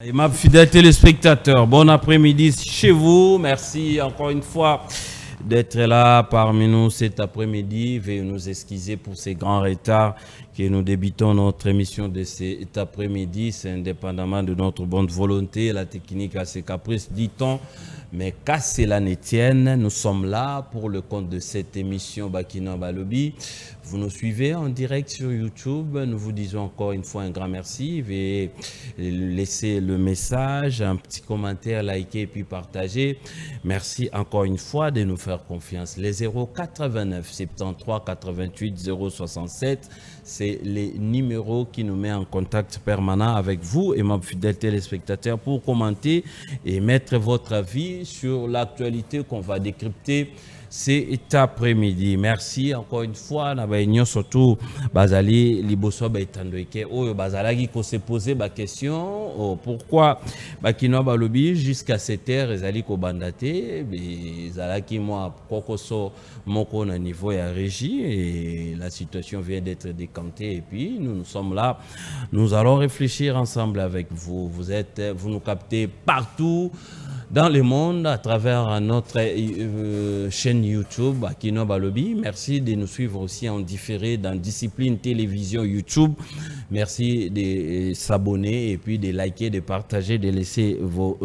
Et ma fidèle téléspectateur, bon après-midi chez vous. Merci encore une fois d'être là parmi nous cet après-midi. Veuillez nous excuser pour ces grands retards que nous débutons notre émission de cet après-midi. C'est indépendamment de notre bonne volonté. La technique a ses caprices, dit-on. Mais qu'à cela ne tienne, nous sommes là pour le compte de cette émission Bakina Balobi. Vous nous suivez en direct sur YouTube. Nous vous disons encore une fois un grand merci. Veuillez laisser le message, un petit commentaire, liker et puis partager. Merci encore une fois de nous faire confiance. Les 089 73 88 067, c'est les numéros qui nous mettent en contact permanent avec vous et mes fidèles téléspectateurs pour commenter et mettre votre avis sur l'actualité qu'on va décrypter cet après-midi. Merci encore une fois. Surtout, Bazali, Liboso, Baïtandoike, Bazalagi, qu'on s'est posé la question pourquoi Bakino Balobi jusqu'à cette heure, Ezali Kobandate, Zalaki, moi, Kokoso, Moko, na niveau et à régie, et la situation vient d'être décantée. Et puis, nous sommes là. Nous allons réfléchir ensemble avec vous. Vous nous captez partout dans le monde à travers notre chaîne YouTube Akino Balobi. Merci de nous suivre aussi en différé dans Discipline Télévision YouTube. Merci de s'abonner et puis de liker, de partager, de laisser vos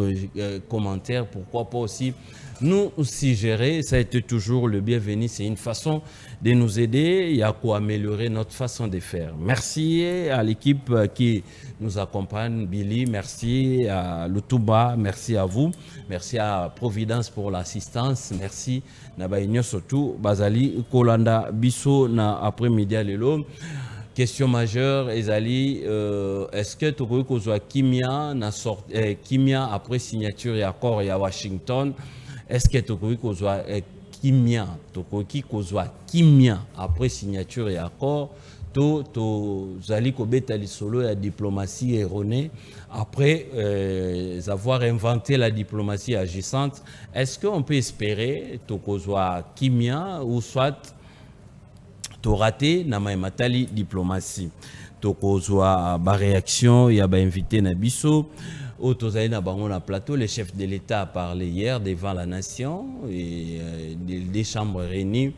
commentaires. Pourquoi pas aussi nous suggérer. Ça a été toujours le bienvenu. C'est une façon de nous aider. Il y a quoi améliorer notre façon de faire. Merci à l'équipe qui nous accompagne, Billy. Merci à Lutuba. Merci à vous. Merci à Providence pour l'assistance. Merci Nabaïnyo surtout. Bazali Kolanda Bisso na après-midi à l'élo. Question majeure, Ezali, est-ce que tu veux qu'on Kimia Kimia après signature et accord à Washington? Est-ce que tu veux qu'on soit Kimia, Kimia après signature et accord? Zali Kobetali solo la diplomatie erronée après avoir inventé la diplomatie agissante. Est-ce qu'on peut espérer qu'on soit Kimia ou soit raté na matali diplomatie? Tokozwa ba réaction, il y a ba invité na biso. Au Tozaï na bango na plateau, le chef de l'État a parlé hier devant la nation et des chambres réunies.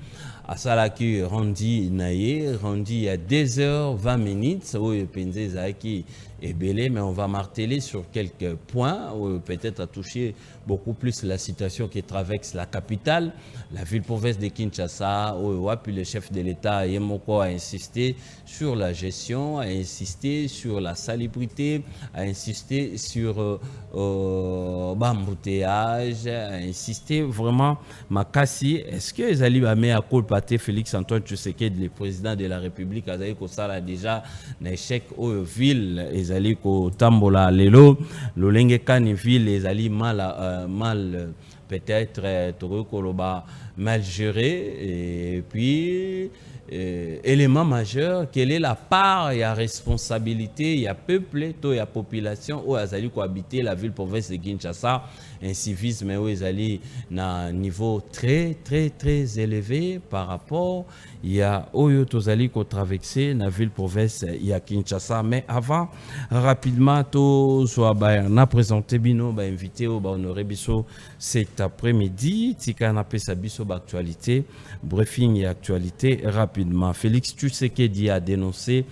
À Salaki Randi Naye, Randi il y a 2h20 minutes, où Penzé Zaki est belé, mais on va marteler sur quelques points, où peut-être à toucher beaucoup plus la situation qui traverse la capitale, la ville-province de Kinshasa, où puis le chef de l'État Yemoko a insisté sur la gestion, a insisté sur la salubrité, a insisté sur l'embouteillage, a insisté vraiment, Makassi, est-ce que les alliés à culpa Félix Antoine Tshisekedi, le président de la République, a déjà un échec aux villes, les alliés au Tambola, Lelo, l'Olenge Kaniville, les alliés mal peut-être mal géré. Et puis, élément majeur, quelle est la part et la responsabilité, il y a peuple, il y a population, où ils allaient cohabiter la ville-province de Kinshasa, un civisme où ils allaient à un niveau très, très, très élevé par rapport, il y a Oyo Tozali qui traversé la ville-province, il y a Kinshasa. Mais avant, rapidement, on a présenté Bino, invité au Honoré Bisso cet après-midi, Tika na pesa biso actualité, briefing et actualité rapidement. Félix Tshisekedi a dénoncé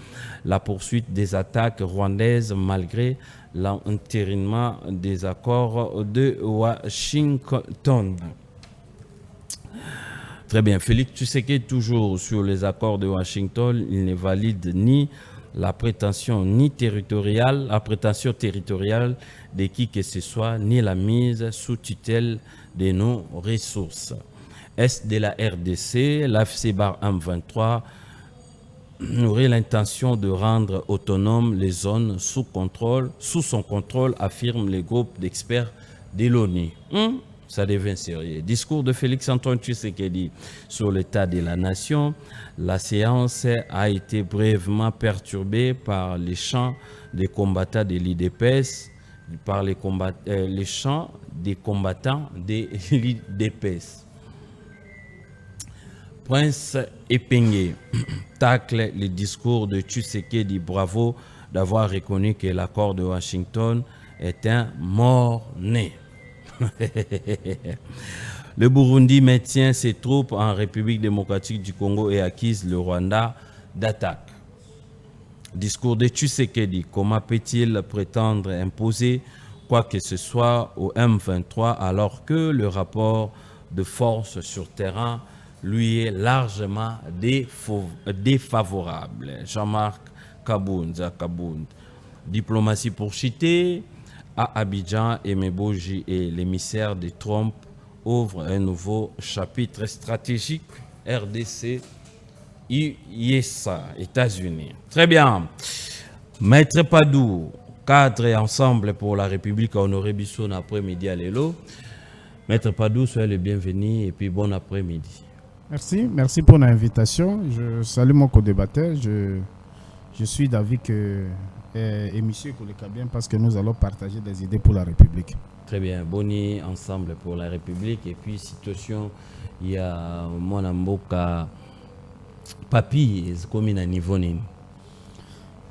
la poursuite des attaques rwandaises malgré l'entérinement des accords de Washington. Très bien. Félix Tshisekedi, toujours sur les accords de Washington, il ne valide ni la prétention territoriale de qui que ce soit, ni la mise sous tutelle de nos ressources. Est de la RDC, l'AFC Bar M23 aurait l'intention de rendre autonomes les zones sous son contrôle, affirme le groupe d'experts de l'ONU. Ça devient sérieux. Discours de Félix Antoine Tshisekedi sur l'état de la nation. La séance a été brièvement perturbée par les chants des combattants de l'IDPS, par les chants des combattants de l'IDPS. Prince Epengé tacle le discours de Tshisekedi. Bravo d'avoir reconnu que l'accord de Washington est un mort-né. Le Burundi maintient ses troupes en République démocratique du Congo et accuse le Rwanda d'attaque. Discours de Tshisekedi, comment peut-il prétendre imposer quoi que ce soit au M23 alors que le rapport de force sur terrain lui est largement défavorable. Jean-Marc Kabound. Diplomatie pour chiter à Abidjan et Meboji et l'émissaire de Trump ouvre un nouveau chapitre stratégique RDC IESA, États-Unis. Très bien. Maître Padou, cadre et ensemble pour la République, Honoré Bisson après-midi à Lélo. Maître Padou, soyez le bienvenu et puis bon après-midi. Merci pour l'invitation. Je salue mon co-débatteur. Je suis d'avis que émission collègue bien parce que nous allons partager des idées pour la République. Très bien, boni ensemble pour la République et puis situation il y a mon amboka papi commune à niveau nini.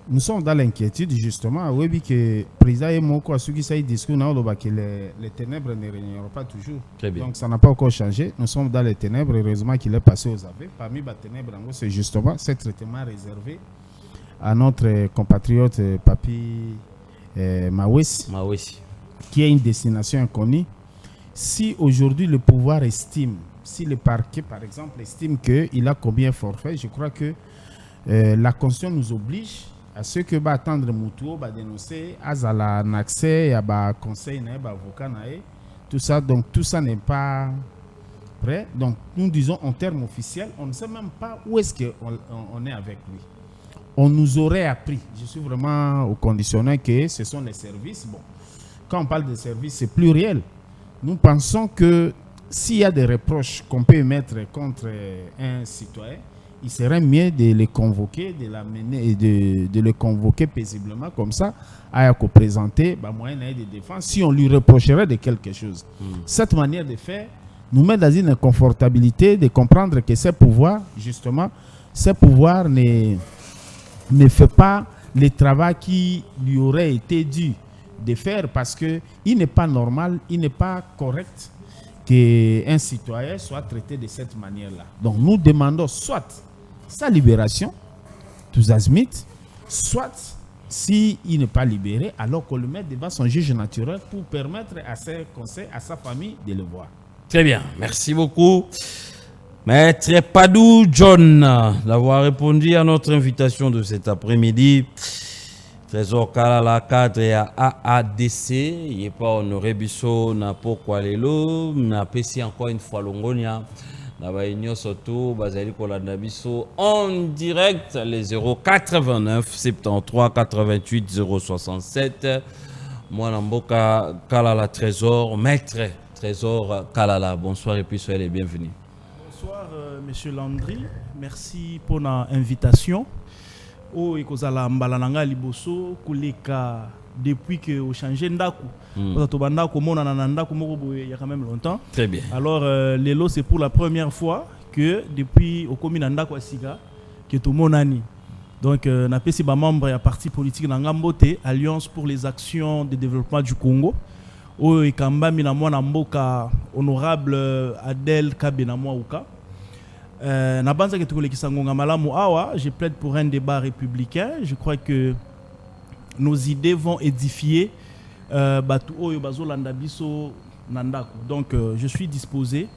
Nous sommes dans l'inquiétude justement. Oui, que le président et moi, ceux qui s'est discours, que les ténèbres ne régneront pas toujours. Très bien. Donc ça n'a pas encore changé. Nous sommes dans les ténèbres. Heureusement qu'il est passé aux aveux. Parmi les ténèbres, c'est justement ce traitement réservé à notre compatriote Papi Mawesi, qui a une destination inconnue. Si aujourd'hui le pouvoir estime, si le parquet par exemple estime qu'il a combien forfait, je crois que la Constitution nous oblige à ce que va attendre Moutou, va dénoncer, à un accès à conseil, à avocat, tout ça. Donc tout ça n'est pas prêt. Donc nous disons en termes officiels, on ne sait même pas où est-ce qu'on est avec lui. On nous aurait appris, je suis vraiment au conditionnel que ce sont les services. Bon, quand on parle de services, c'est pluriel. Nous pensons que s'il y a des reproches qu'on peut émettre contre un citoyen, il serait mieux de les convoquer, de l'amener et de le convoquer paisiblement comme ça, à présenter moyen de défense si on lui reprocherait de quelque chose. Cette manière de faire nous met dans une inconfortabilité de comprendre que ces pouvoirs, justement, ces pouvoirs ne fait pas le travail qui lui aurait été dû de faire parce qu'il n'est pas normal, il n'est pas correct qu'un citoyen soit traité de cette manière-là. Donc nous demandons soit sa libération, tous azimuts, soit s'il n'est pas libéré, alors qu'on le met devant son juge naturel pour permettre à ses conseils, à sa famille de le voir. Très bien, merci beaucoup. Maître Padou John d'avoir répondu à notre invitation de cet après-midi. Trésor Kalala cadre à AADC, il n'est pas honoré Bisso, n'a pas quoi l'élo, n'a pas si encore une fois l'ongonia. N'a pas ignoré surtout, Bazali Kolanda Bisso en direct, les 089 73 88 067. Moi, Namboka Kalala Trésor, Maître Trésor Kalala, bonsoir et puis soyez les bienvenus. Bonsoir, Monsieur Landry. Merci pour l'invitation. Ekozala mbalananga liboso kuleka depuis que au changé ndaku. Parce banda komona na ndaku moko boye il y a quand même longtemps. Très bien. Alors lelo c'est pour la première fois que depuis au commune ndaku asiga que tout monani. Donc na pesi ba membre ya parti politique na Ngambote Alliance pour les actions de développement du Congo. O ekamba mina mwana mboka honorable Adel Kabena Mwauka. Je plaide pour un débat républicain. Je crois que nos idées vont édifier donc je suis disposé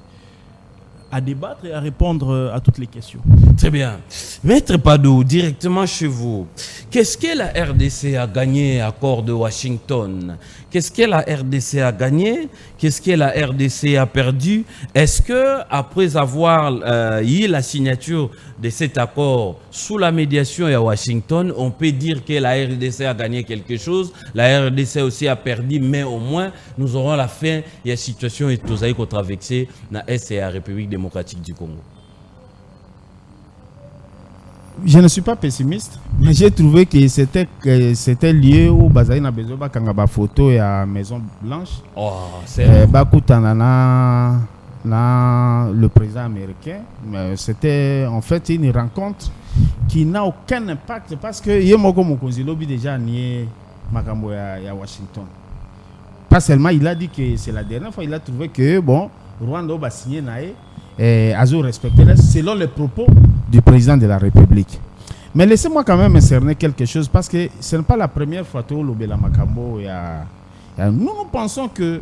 à débattre et à répondre à toutes les questions. Très bien. Maître Padou, directement chez vous, qu'est-ce que la RDC a gagné à l'accord de Washington? Qu'est-ce que la RDC a gagné? Qu'est-ce que la RDC a perdu? Est-ce que après avoir eu la signature de cet accord sous la médiation à Washington, on peut dire que la RDC a gagné quelque chose? La RDC aussi a perdu, mais au moins nous aurons la fin de la situation et tout ça qu'on traversé dans la République démocratique du Congo. Je ne suis pas pessimiste, mais j'ai trouvé que c'était lié au Bazaïna Bezoba Kangaba photo et à Maison Blanche. Oh, c'est le président américain. C'était en fait une rencontre qui n'a aucun impact parce que Yemoko Mokozi Lobby déjà nié Makambo à Washington. Pas seulement, il a dit que c'est la dernière fois, il a trouvé que, bon, Rwanda va signer Azo respecter selon les propos du président de la République. Mais laissez-moi quand même cerner quelque chose, parce que ce n'est pas la première fois que Lobela Makambo nous pensons que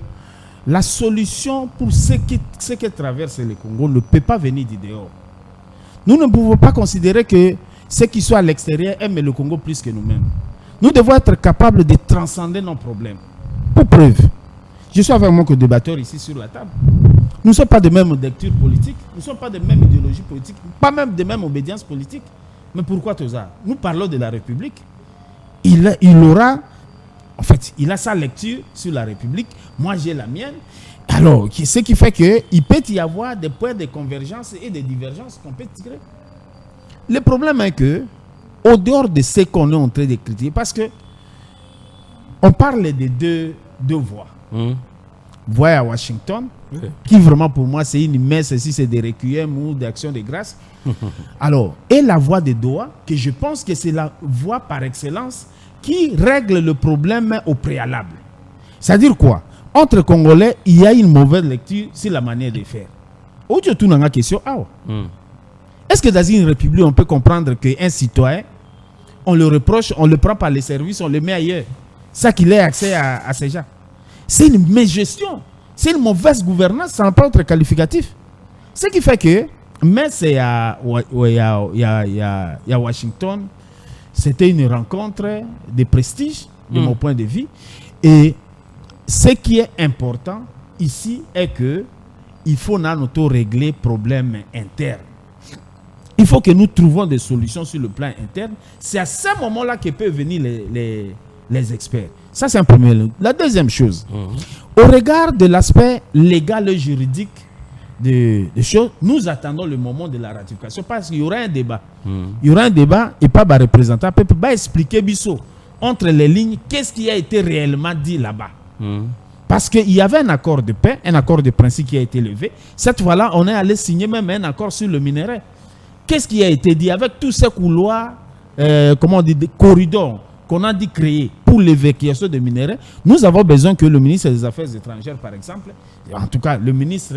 la solution pour ce qui traverse le Congo ne peut pas venir du dehors. Nous ne pouvons pas considérer que ceux qui sont à l'extérieur aiment le Congo plus que nous-mêmes. Nous devons être capables de transcender nos problèmes. Pour preuve, je suis avec mon co-débatteur ici sur la table. Nous ne sommes pas de même lecture politique, nous ne sommes pas de même idéologie politique, pas même de même obédience politique. Mais pourquoi tout ça? Nous parlons de la République. Il a sa lecture sur la République. Moi, j'ai la mienne. Alors, ce qui fait qu'il peut y avoir des points de convergence et de divergence qu'on peut tirer. Le problème est que, au dehors de ce qu'on est en train de critiquer, parce que on parle de deux voix. Voix à Washington, qui vraiment pour moi c'est une messe, si c'est des requiem ou des actions de grâce. Alors, et la voix de Doha, que je pense que c'est la voix par excellence qui règle le problème au préalable. C'est-à-dire quoi? Entre Congolais, il y a une mauvaise lecture sur la manière de faire. Aujourd'hui, tout la question, est-ce que dans une république, on peut comprendre qu'un citoyen, on le reproche, on le prend par les services, on le met ailleurs, ça qu'il ait accès à ces gens? C'est une mégestion, c'est une mauvaise gouvernance, ça n'a pas autre qualificatif. Ce qui fait que, mais c'est à Washington, c'était une rencontre de prestige, de mon point de vue. Et ce qui est important ici est que il faut régler les problèmes internes. Il faut que nous trouvions des solutions sur le plan interne. C'est à ce moment-là que peuvent venir les experts. Ça, c'est un premier. La deuxième chose, au regard de l'aspect légal et juridique des choses, nous attendons le moment de la ratification parce qu'il y aura un débat. Il y aura un débat et pas de représentant peut expliquer Bissot entre les lignes qu'est-ce qui a été réellement dit là-bas. Parce qu'il y avait un accord de paix, un accord de principe qui a été levé. Cette fois-là, on est allé signer même un accord sur le minerai. Qu'est-ce qui a été dit avec tous ces couloirs, des corridors qu'on a dit créer pour l'évacuation des minerais? Nous avons besoin que le ministre des Affaires étrangères, par exemple, en tout cas le ministre,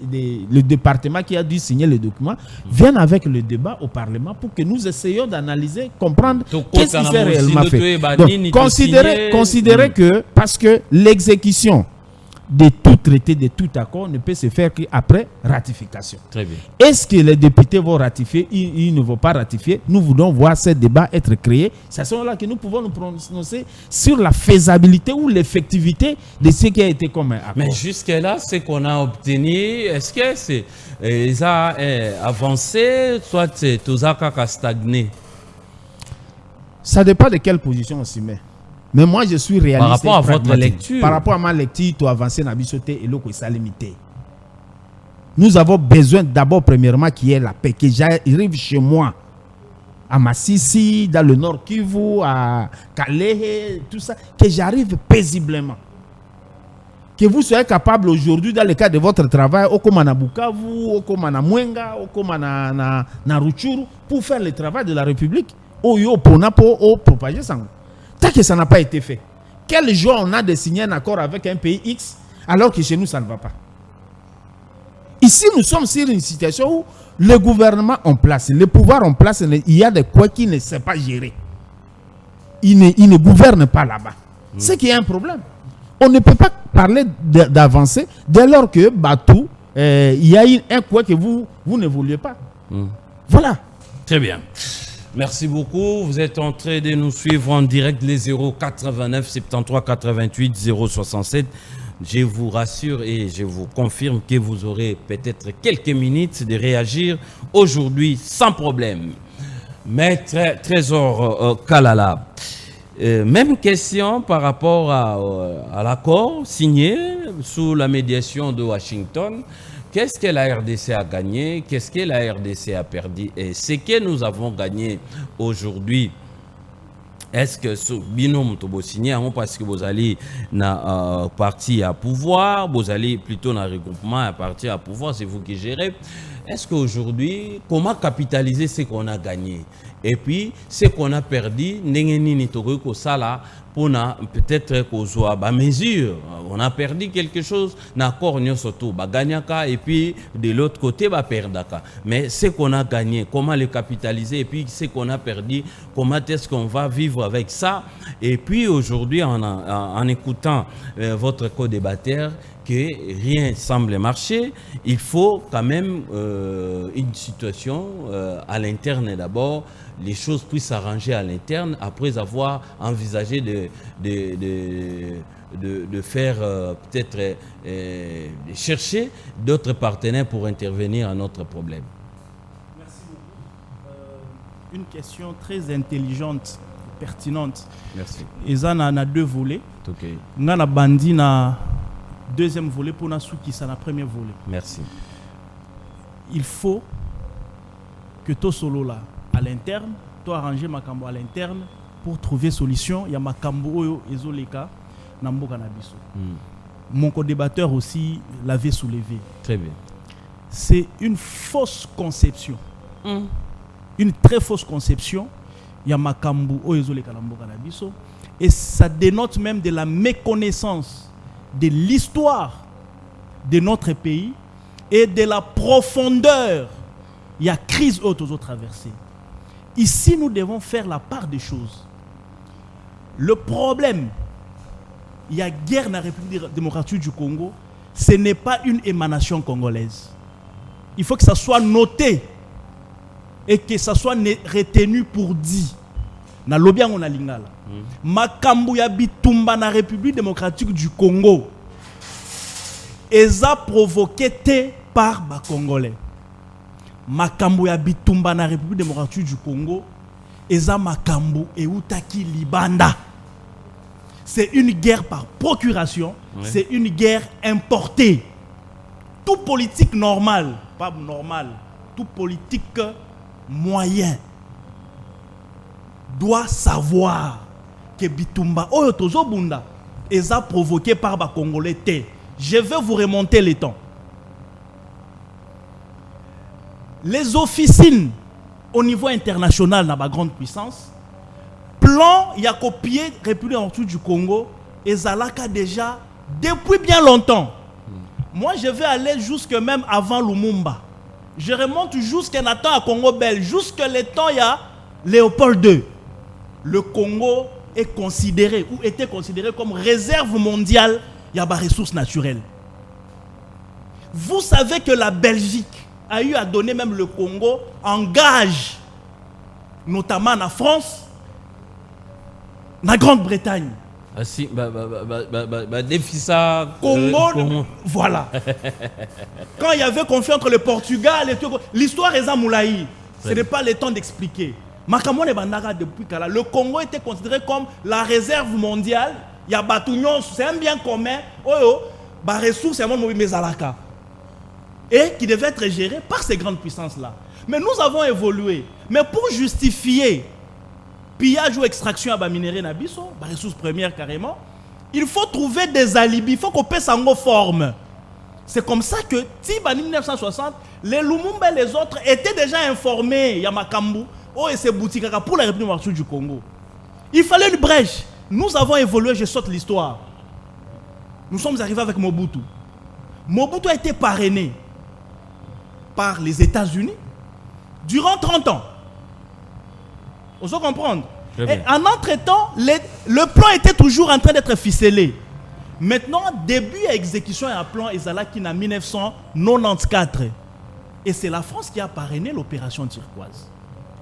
le département qui a dû signer le document, vienne avec le débat au Parlement pour que nous essayions d'analyser, comprendre qu'est-ce qui s'est réellement fait. Donc, considérer que, parce que l'exécution de tout traité, de tout accord ne peut se faire qu'après ratification. Très bien. Est-ce que les députés vont ratifier? Ils ne vont pas ratifier. Nous voulons voir ce débat être créé. C'est à ce moment-là que nous pouvons nous prononcer sur la faisabilité ou l'effectivité de ce qui a été comme un accord. Mais jusque-là, ce qu'on a obtenu, est-ce que ça a avancé, soit tout ça a stagné? Ça dépend de quelle position on s'y met. Mais moi, je suis réaliste. Par rapport à votre lecture. Par rapport à ma lecture, tu avances dans bisoté et l'eau ça limité. Nous avons besoin d'abord, premièrement, qu'il y ait la paix. Que j'arrive chez moi, à Massissi, dans le Nord Kivu, à Kalehe, tout ça, que j'arrive paisiblement. Que vous soyez capable aujourd'hui, dans le cadre de votre travail, au comme à Bukavu, au comme à Mwenga, au comme à Rutshuru, pour faire le travail de la République, au propager ça. Tant que ça n'a pas été fait, quel jour on a de signer un accord avec un pays X alors que chez nous ça ne va pas? Ici nous sommes sur une situation où le gouvernement en place, le pouvoir en place, il y a des quoi qui ne sait pas gérer. Il ne gouverne pas là-bas. C'est qu'il y a un problème. On ne peut pas parler d'avancer dès lors que Batou, il y a un quoi que vous ne vouliez pas. Voilà. Très bien. Merci beaucoup. Vous êtes en train de nous suivre en direct, les 089 73 88 067. Je vous rassure et je vous confirme que vous aurez peut-être quelques minutes de réagir aujourd'hui sans problème. Maître Trésor Kalala, même question par rapport à l'accord signé sous la médiation de Washington. Qu'est-ce que la RDC a gagné? Qu'est-ce que la RDC a perdu? Et ce que nous avons gagné aujourd'hui, est-ce que ce binôme vous signé parce que vous allez na parti à pouvoir, vous allez plutôt dans regroupement à parti à pouvoir, c'est vous qui gérez. Est-ce qu'aujourd'hui, comment capitaliser ce qu'on a gagné? Et puis, ce qu'on a perdu, n'engeni ni toko ko sala pour peut-être qu'on soit à mesure on a perdu quelque chose, d'accord, surtout, gagnaka, et puis de l'autre côté, perdaka. Mais ce qu'on a gagné, comment le capitaliser, et puis ce qu'on a perdu, comment est-ce qu'on va vivre avec ça. Et puis aujourd'hui, en écoutant votre co-débatteur, que rien semble marcher, il faut quand même une situation à l'interne d'abord, les choses puissent s'arranger à l'interne après avoir envisagé de faire peut-être chercher d'autres partenaires pour intervenir à notre problème. Merci beaucoup. Une question très intelligente, pertinente. Merci. Et ça, on a deux volets. Ok. On a bandi na deuxième volet pour na souki ça na premier volet. Merci. Il faut que tout solo là à l'interne, tout arranger makambo à l'interne pour trouver solution. Il y a makambo oyo ezoleka na mboka na biso. Mon co-débatteur aussi l'avait soulevé. Très bien. C'est une fausse conception. Une très fausse conception. Il y a makambo oyo ezoleka na mboka na biso et ça dénote même de la méconnaissance de l'histoire de notre pays et de la profondeur. Il y a crise autres traversée. Ici, nous devons faire la part des choses. Le problème, il y a guerre dans la République démocratique du Congo, ce n'est pas une émanation congolaise. Il faut que ça soit noté et que ça soit retenu pour dit. Na lobia on a lingala. Makambu ya bitumba na République démocratique du Congo. Eza provoqué par ba Congolais. Makambu ya bitumba na République démocratique du Congo. Eza makambu eutaki libanda. C'est une guerre par procuration. Ouais. C'est une guerre importée. Tout politique normal, pas normal, tout politique moyen doit savoir que Bitumba Oyo Tozo Bunda est provoqué par les Congolais. Je vais vous remonter les temps. Les officines au niveau international dans la grande puissance, plan y a copié République du Congo et Zalaka déjà depuis bien longtemps. Moi je vais aller jusque même avant Lumumba. Je remonte jusqu'à Nathan à Congo belge, jusqu'à le temps il y a Léopold II. Le Congo est considéré ou était considéré comme réserve mondiale, il y a des ressources naturelles. Vous savez que la Belgique a eu à donner même le Congo en gage, notamment en France, en Grande-Bretagne. Ah si, défi ça. Congo, voilà. Quand il y avait conflit entre le Portugal et tout, l'histoire est à Moulaï. Ce n'est pas le temps d'expliquer. Le Congo était considéré comme la réserve mondiale. Il y a Batouignon, c'est un bien commun. Ressources et qui devait être géré par ces grandes puissances-là. Mais nous avons évolué. Mais pour justifier pillage ou extraction à minerai nabiso, ressources premières carrément, il faut trouver des alibis. Il faut qu'on paie en forme. C'est comme ça que, en 1960, les Lumumba et les autres étaient déjà informés. Yamakambu. Oh, et c'est boutique pour la République du Congo. Il fallait une brèche. Nous avons évolué, je saute l'histoire. Nous sommes arrivés avec Mobutu. Mobutu a été parrainé par les États-Unis durant 30 ans. On peut comprendre. Et en entre-temps, le plan était toujours en train d'être ficelé. Maintenant, début à exécution et à plan Ezalaki en 1994. Et c'est la France qui a parrainé l'opération turquoise.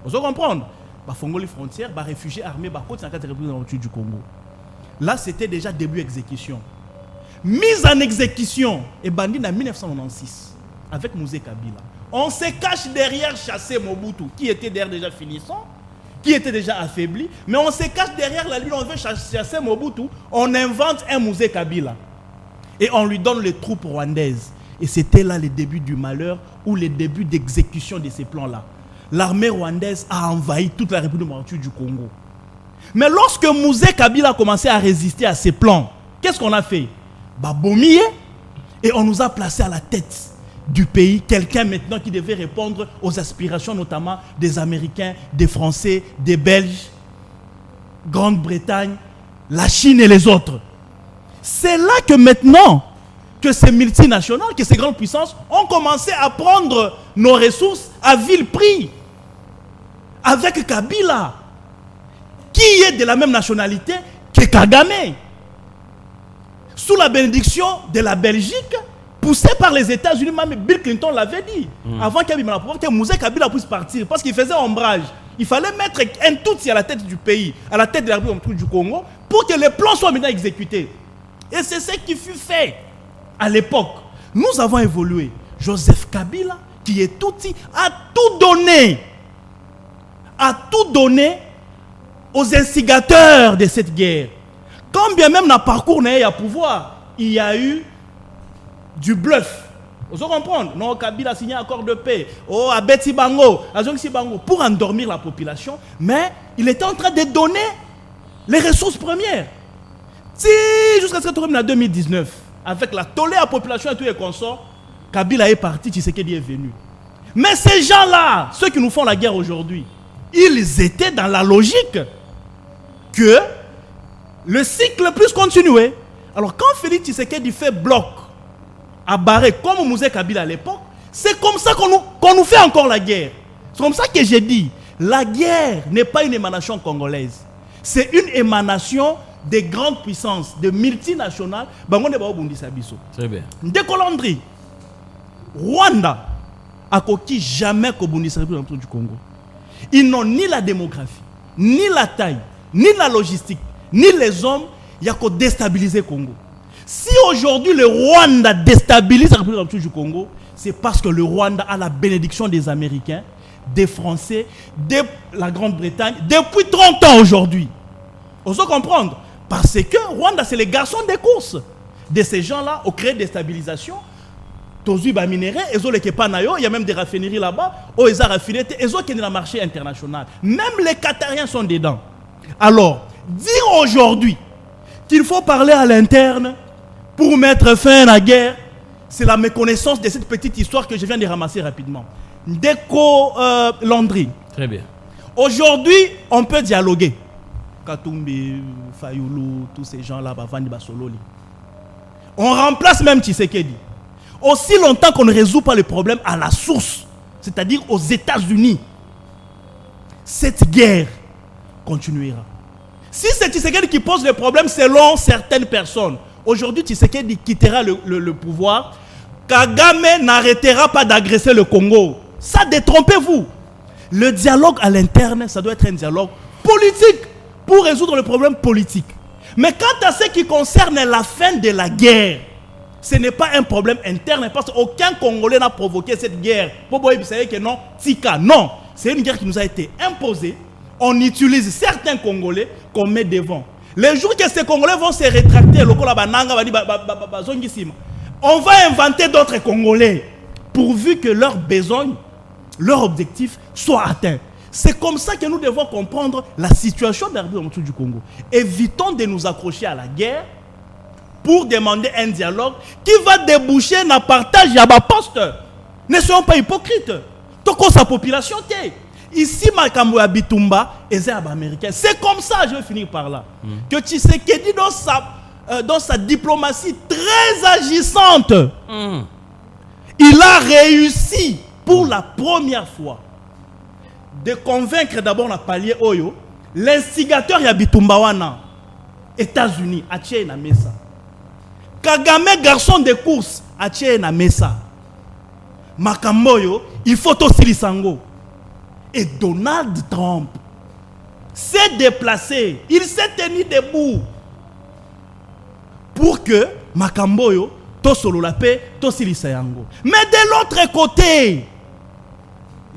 Vous allez comprendre. Fongo les frontières, réfugiés armés, côté dans la République du Congo. Là, c'était déjà début exécution. Mise en exécution et bandit en 1996 avec Mouzé Kabila. On se cache derrière chasser Mobutu, qui était derrière déjà finissant, qui était déjà affaibli, mais on se cache derrière la lutte, on veut chasser Mobutu, on invente un Mouzé Kabila et on lui donne les troupes rwandaises. Et c'était là le début du malheur ou le début d'exécution de ces plans-là. L'armée rwandaise a envahi toute la République démocratique du Congo. Mais lorsque Mouzé Kabila a commencé à résister à ces plans, qu'est-ce qu'on a fait? Bomier, et on nous a placé à la tête du pays quelqu'un maintenant qui devait répondre aux aspirations notamment des Américains, des Français, des Belges, Grande-Bretagne, la Chine et les autres. C'est là que maintenant, que ces multinationales, que ces grandes puissances ont commencé à prendre nos ressources à vil prix. Avec Kabila, qui est de la même nationalité que Kagame. Sous la bénédiction de la Belgique, poussé par les États-Unis, même Bill Clinton l'avait dit, avant Kabila, que Moussa Kabila puisse partir, parce qu'il faisait ombrage. Il fallait mettre un Tutsi à la tête du pays, à la tête de la République du Congo, pour que les plans soient maintenant exécutés. Et c'est ce qui fut fait à l'époque. Nous avons évolué. Joseph Kabila, qui est Tutsi, a tout donné aux instigateurs de cette guerre. Quand bien même dans le parcours à pouvoir, il y a eu du bluff. Vous comprenez? Non, Kabila a signé un accord de paix. Oh, Abeti Bango, Bango, pour endormir la population. Mais il était en train de donner les ressources premières. Si, jusqu'à ce que en 2019, avec la tollée à la population et tous les consorts, Kabila est parti, Tshisekedi est venu. Mais ces gens-là, ceux qui nous font la guerre aujourd'hui, ils étaient dans la logique que le cycle puisse continuer. Alors quand Félix Tshisekedi fait bloc à barrer comme Moussa Kabila à l'époque, c'est comme ça qu'on nous fait encore la guerre. C'est comme ça que j'ai dit, la guerre n'est pas une émanation congolaise. C'est une émanation des grandes puissances, de multinationales. Très bien. Décolandrie. Rwanda a coquille jamais qu'Obundisa du Congo. Ils n'ont ni la démographie, ni la taille, ni la logistique, ni les hommes. Il y a qu'à déstabiliser le Congo. Si aujourd'hui le Rwanda déstabilise la République du Congo, c'est parce que le Rwanda a la bénédiction des Américains, des Français, de la Grande-Bretagne, depuis 30 ans aujourd'hui. On doit comprendre. Parce que Rwanda, c'est les garçons des courses. De ces gens-là, ont créé des stabilisations. Il y a même des raffineries là-bas. Ils ont raffiné, ils ont dans le marché international. Même les Qatariens sont dedans. Alors, dire aujourd'hui qu'il faut parler à l'interne pour mettre fin à la guerre, c'est la méconnaissance de cette petite histoire que je viens de ramasser rapidement. Déco Landry. Très bien. Aujourd'hui, on peut dialoguer. Katumbi, Fayoulou, tous ces gens-là, Bavandi Basololi. On remplace même Tshisekedi. Aussi longtemps qu'on ne résout pas le problème à la source, c'est-à-dire aux États-Unis, cette guerre continuera. Si c'est Tshisekedi qui pose le problème selon certaines personnes, aujourd'hui Tshisekedi quittera le pouvoir, Kagame n'arrêtera pas d'agresser le Congo. Ça, détrompez-vous. Le dialogue à l'interne, ça doit être un dialogue politique pour résoudre le problème politique. Mais quant à ce qui concerne la fin de la guerre, ce n'est pas un problème interne parce qu'aucun Congolais n'a provoqué cette guerre. Vous savez que non, Tika, non. C'est une guerre qui nous a été imposée. On utilise certains Congolais qu'on met devant. Les jours que ces Congolais vont se rétracter, on va inventer d'autres Congolais pourvu que leurs besoins, leurs objectifs soient atteints. C'est comme ça que nous devons comprendre la situation de la République du Congo. Évitons de nous accrocher à la guerre pour demander un dialogue qui va déboucher dans le partage à bas poste. Ne soyons pas hypocrites. Toko sa population t'es. Ici, Makambo à Bitumba, et c'est américain. C'est comme ça, je vais finir par là. Que Tshisekedi dans sa diplomatie très agissante, il a réussi pour la première fois de convaincre d'abord la palier Oyo, l'instigateur Yabitumba wana, États-Unis, Atie na Mesa. Kagame, garçon de course, Atie na Mesa. Makamboyo, il faut aussi Lisango. Et Donald Trump s'est déplacé, il s'est tenu debout pour que Makamboyo, Tosolo la paix, Tosili Sayango. Mais de l'autre côté,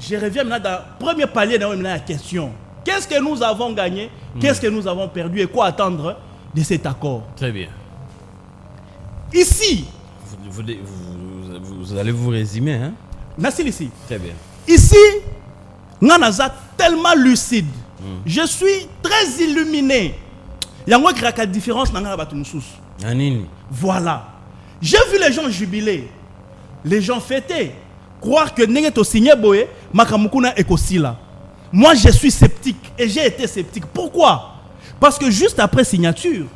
je reviens maintenant dans le premier palier de la question. Qu'est-ce que nous avons gagné? Qu'est-ce que nous avons perdu? Et quoi attendre de cet accord? Très bien. Ici, vous allez vous résumer, hein? Merci ici. Très bien. Ici, Nanaza tellement lucide. Je suis très illuminé. Il y a une différence dans la Voilà. J'ai vu les gens jubiler, les gens fêter, croire que Nengeto signé Boé, Makamukuna Ekosila. Moi, je suis sceptique et j'ai été sceptique. Pourquoi? Parce que juste après signature,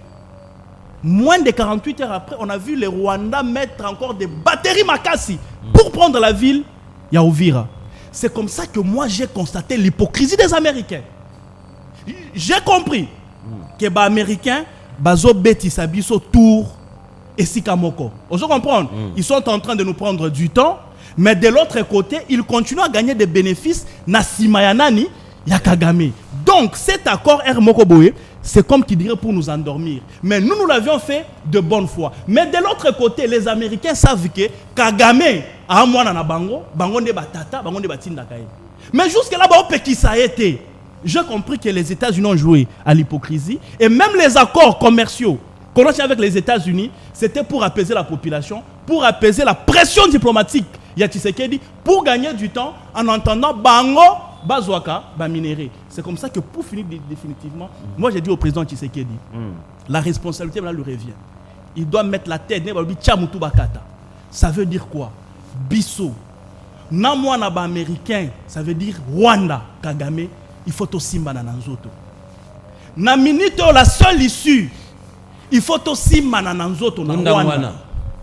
Moins de 48 heures après, on a vu les Rwandais mettre encore des batteries Makassi pour prendre la ville Yaouvira. C'est comme ça que moi j'ai constaté l'hypocrisie des Américains. J'ai compris que les Américains, bazo beti sabiso tour et sikamoko. Vous comprenez? Ils sont en train de nous prendre du temps, mais de l'autre côté, ils continuent à gagner des bénéfices na simayanani ya Kagame. Donc cet accord R Mokoboye, c'est comme qui dirait pour nous endormir. Mais nous l'avions fait de bonne foi. Mais de l'autre côté, les Américains savent que Kagame a mwana na bango, bango ne batata, bango ne batinda kaye. Mais jusque là, qui ça a été. J'ai compris que les États-Unis ont joué à l'hypocrisie. Et même les accords commerciaux qu'on a avec les États-Unis, c'était pour apaiser la population, pour apaiser la pression diplomatique. Ya Tshisekedi, pour gagner du temps en entendant bango bazwaka ba minéré. C'est comme ça que pour finir définitivement, moi j'ai dit au président Tshisekedi, la responsabilité là lui revient. Il doit mettre la tête ça veut dire quoi? Bisso. Na moi na ba américain, ça veut dire Rwanda, Kagame, il faut aussi mana nanzoto. Na minute la seule issue, il faut aussi mana nanzoto na Rwanda.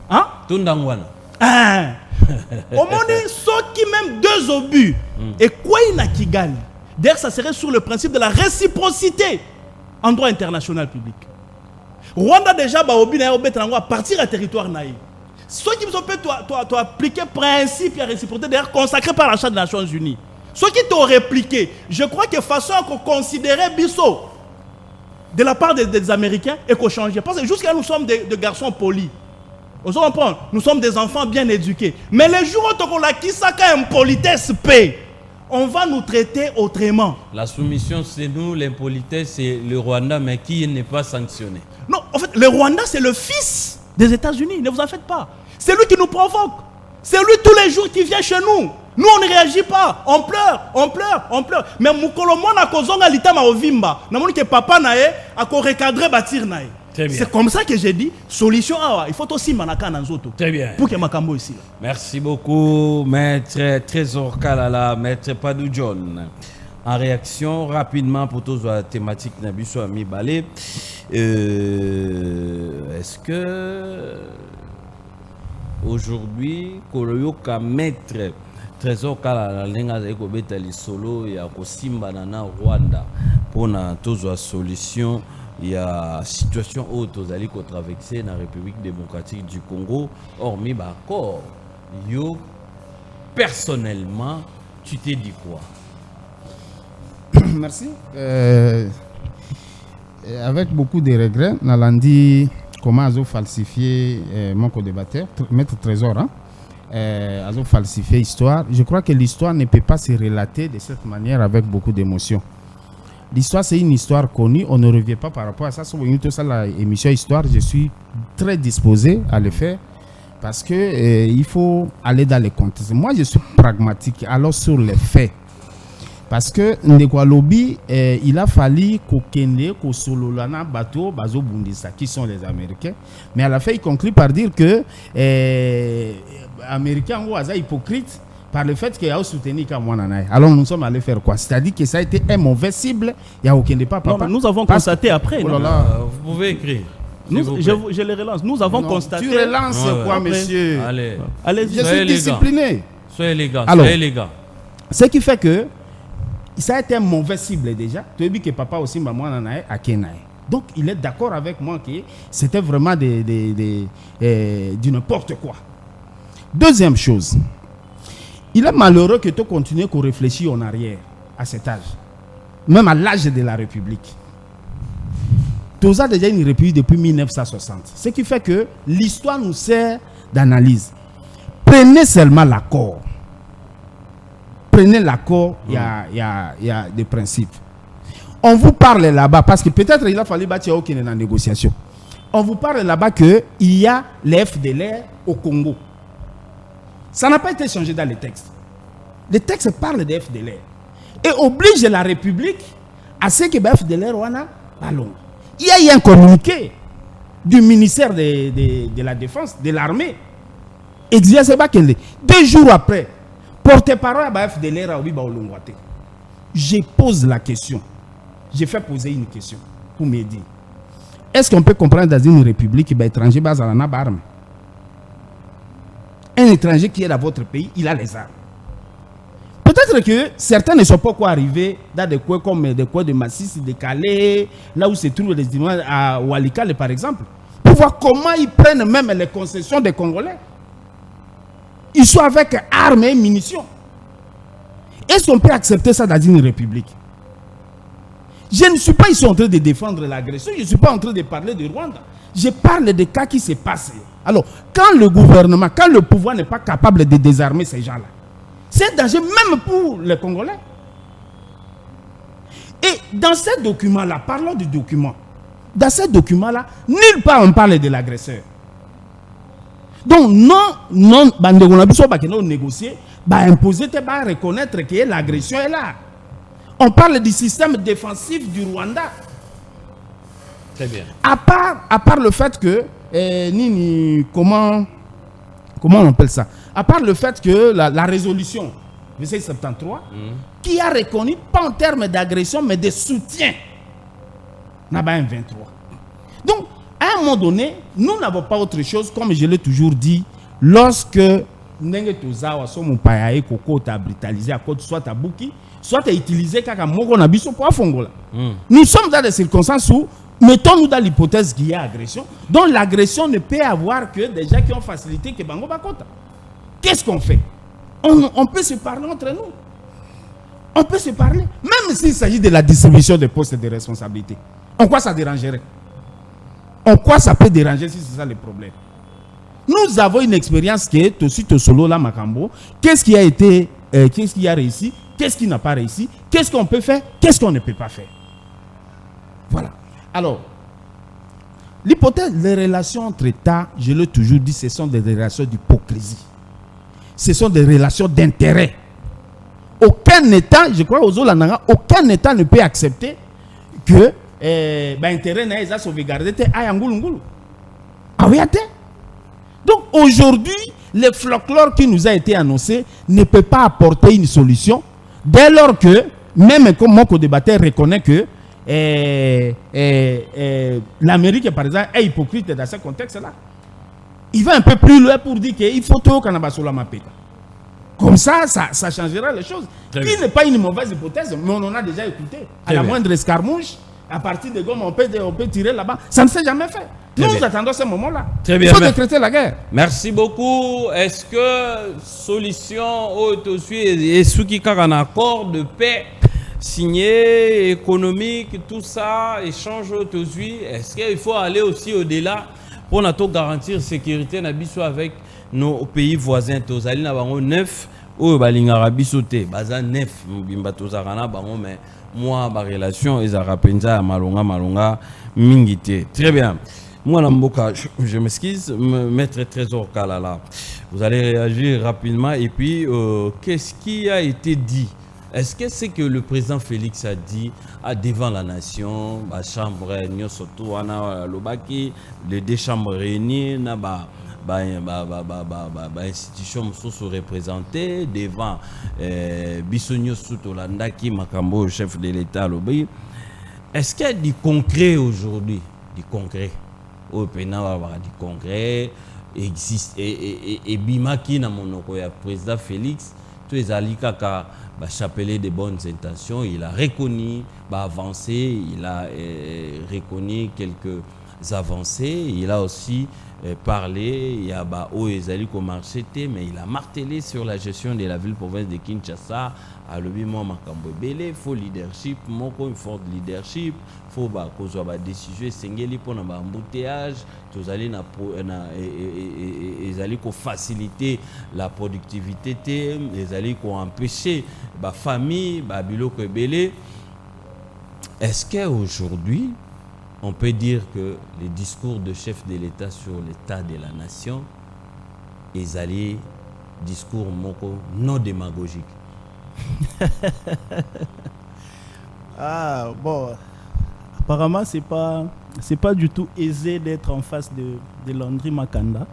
Hein? Tundangwana. Ah. Au monde, ceux qui même deux obus. Et quoi il n'a Kigali? D'ailleurs, ça serait sur le principe de la réciprocité en droit international public. Rwanda déjà, à partir du territoire naïf. Ceux qui sont peut appliquer principe et réciprocité, d'ailleurs consacré par la Charte des Nations Unies. Ceux qui t'ont répliqué, je crois que façon qu'on considérait Bisso de la part des Américains et qu'on changeait. Parce que jusqu'à nous sommes des garçons polis. On se comprend, nous sommes des enfants bien éduqués. Mais les jours où on a qui ça une politesse paix, on va nous traiter autrement. La soumission, c'est nous, l'impolitesse, c'est le Rwanda, mais qui n'est pas sanctionné. Non, en fait, le Rwanda, c'est le fils des États-Unis. Ne vous en faites pas. C'est lui qui nous provoque. C'est lui tous les jours qui vient chez nous. Nous, on ne réagit pas. On pleure, on pleure, on pleure. Mais Moukolomon a kozonga litama ovimba. Namoni que papa nae a ko recadrer bâtir nae. C'est comme ça que j'ai dit, solution awa, il faut aussi manaka nanzoto. Très bien. Pour que makambo ici. Merci beaucoup, maître Trésor Kalala, maître Padou John. En réaction, rapidement, pour tous la thématique Nabiso Ami Balé, est-ce que aujourd'hui, Koloyoka maître Trésor Kalala, l'enga de Kobetali Solo, il y a Kosimba Nana Rwanda, pour na tous la solution. Il y a situation haute aux alliés qu'on traversait dans la République démocratique du Congo. Hormis d'accord, yo personnellement, tu t'es dit quoi? Merci. Avec beaucoup de regrets, Nalandi comment a falsifié mon co-débatteur, maître Trésor, a falsifié l'histoire. Je crois que l'histoire ne peut pas se relater de cette manière avec beaucoup d'émotion. L'histoire, c'est une histoire connue. On ne revient pas par rapport à ça. Sur l'émission Histoire, je suis très disposé à le faire parce que il faut aller dans les contextes. Moi, je suis pragmatique. Alors, sur les faits. Parce que Ndekwa-Lobi, il a fallu qu'on sololana bateau, bazo bundisa, qui sont les Américains. Mais à la fin, il conclut par dire que Américains ont été hypocrites par le fait qu'il y a soutenu Kamwananaï. Alors nous sommes allés faire quoi? C'est-à-dire que ça a été un mauvais cible. Il n'y a aucun débat. Non, nous avons constaté après. Oh là là. Vous pouvez écrire. Je les relance. Nous avons constaté. Tu relances quoi, après, monsieur? Allez, je suis discipliné. Soyez les gars. Alors, soyez les gars. Ce qui fait que ça a été un mauvais cible déjà. Tu as vu que papa aussi m'a à Kenaï. Donc il est d'accord avec moi que c'était vraiment du n'importe quoi. Deuxième chose. Il est malheureux que tu continues à réfléchir en arrière à cet âge, même à l'âge de la République. Tu as déjà une République depuis 1960. Ce qui fait que l'histoire nous sert d'analyse. Prenez seulement l'accord. Prenez l'accord, il y a des principes. On vous parle là-bas, parce que peut-être il a fallu bâtir aucune négociation. On vous parle là-bas qu'il y a les FDLR au Congo. Ça n'a pas été changé dans les textes. Les textes parlent des FDLR et obligent la République à ce que les FDLR wana ballon. Il y a eu un communiqué du ministère de la Défense, de l'armée. Et 2 jours après, porte-parole à FDLR a Olongwate. Je pose la question. J'ai fait poser une question pour me dire. est-ce qu'on peut comprendre dans une république étranger base à la arme? Un étranger qui est dans votre pays, il a les armes. Peut-être que certains ne sont pas encore arrivés dans des coins comme des coins de Massis, de Calais, là où se trouvent les immeubles à Walikale par exemple, pour voir comment ils prennent même les concessions des Congolais. Ils sont avec armes et munitions. Est-ce qu'on peut accepter ça dans une république? Je ne suis pas ici en train de défendre l'agression, je ne suis pas en train de parler de Rwanda. Je parle des cas qui se passent. Alors, quand le gouvernement, quand le pouvoir n'est pas capable de désarmer ces gens-là, c'est un danger même pour les Congolais. Et dans ces documents-là, parlons du document. Dans ces documents-là, nulle part on parle de l'agresseur. Donc, non, on a négocier, imposer, reconnaître que l'agression est là. On parle du système défensif du Rwanda. Très bien. À part le fait que, comment on appelle ça? À part le fait que la résolution 2673, qui a reconnu, pas en termes d'agression, mais de soutien, n'a pas un 23. Donc, à un moment donné, nous n'avons pas autre chose, comme je l'ai toujours dit, lorsque Nenge Tozawa, son payaye, Koko, t'a brutalisé à côté, soit à Bouki, soit à utiliser Kaka Mogo Nabiso pour Afongola. Nous sommes dans des circonstances où, mettons-nous dans l'hypothèse qu'il y a agression, donc l'agression ne peut avoir que des gens qui ont facilité que Bango Bakota. Qu'est-ce qu'on fait? On peut se parler entre nous. On peut se parler. Même s'il s'agit de la distribution des postes de responsabilité. En quoi ça dérangerait? En quoi ça peut déranger si c'est ça le problème? Nous avons une expérience qui est aussi solo là, Makambo. Qu'est-ce qui a été, qu'est-ce qui a réussi? Qu'est-ce qui n'a pas réussi? Qu'est-ce qu'on peut faire? Qu'est-ce qu'on ne peut pas faire? Voilà. Alors, l'hypothèse des relations entre États, je l'ai toujours dit, ce sont des relations d'hypocrisie. Ce sont des relations d'intérêt. Aucun État, je crois, aucun État ne peut accepter que l'intérêt n'a sauvegardé à Ngulu. Ah oui, donc aujourd'hui, le folklore qui nous a été annoncé ne peut pas apporter une solution dès lors que, même comme mon co-débatteur reconnaît que l'Amérique, par exemple, est hypocrite dans ce contexte-là. Il va un peu plus loin pour dire qu'il faut tout Kanabasola Mapeta. Comme ça changera les choses. Qui n'est pas une mauvaise hypothèse, mais on en a déjà écouté. À la moindre escarmouche, à partir de gomme, on peut tirer là-bas. Ça ne s'est jamais fait. Nous attendons ce moment-là. Il faut décréter la guerre. Merci beaucoup. Est-ce que solution et ce qui a un accord de paix signé, économique, tout ça, échange aujourd'hui, est-ce qu'il faut aller aussi au-delà pour garantir la sécurité avec nos pays voisins? Tozali na bango 9 ou balingara bisote baza 9 mbimba tozarana bango mais moi ba relation ezara penza malonga mingité. Très bien. Moi Mboka, je m'excuse, maître Trésor Kalala. Vous allez réagir rapidement et puis qu'est-ce qui a été dit? Est-ce que c'est que le président Félix a dit devant la nation, la chambre surtout lobaki, les deux chambres réunies, institution sous représentée devant Bissonio Soutolanda qui Makambo, chef de l'État lobby. Est-ce qu'il y a du concret aujourd'hui? Du concret. Au Pénal, du concret existe et Bimaki na monoko ya président Félix, tous les alikaka chapeler de bonnes intentions, il a reconnu avancé, il a reconnu quelques avancées, il a aussi parlé, il y a mais il a martelé sur la gestion de la ville-province de Kinshasa. À l'obéiment Makambo Belé, il faut leadership, il faut leadership, il faut des décisions, sengeli pour un embouteillage, tous allez faciliter la productivité, les allez empêcher la famille, biloko belé. Est-ce qu'aujourd'hui, on peut dire que les discours de chef de l'État sur l'état de la nation, ils allaient discours non démagogiques? Ah bon, apparemment c'est pas du tout aisé d'être en face de Landry Makanda.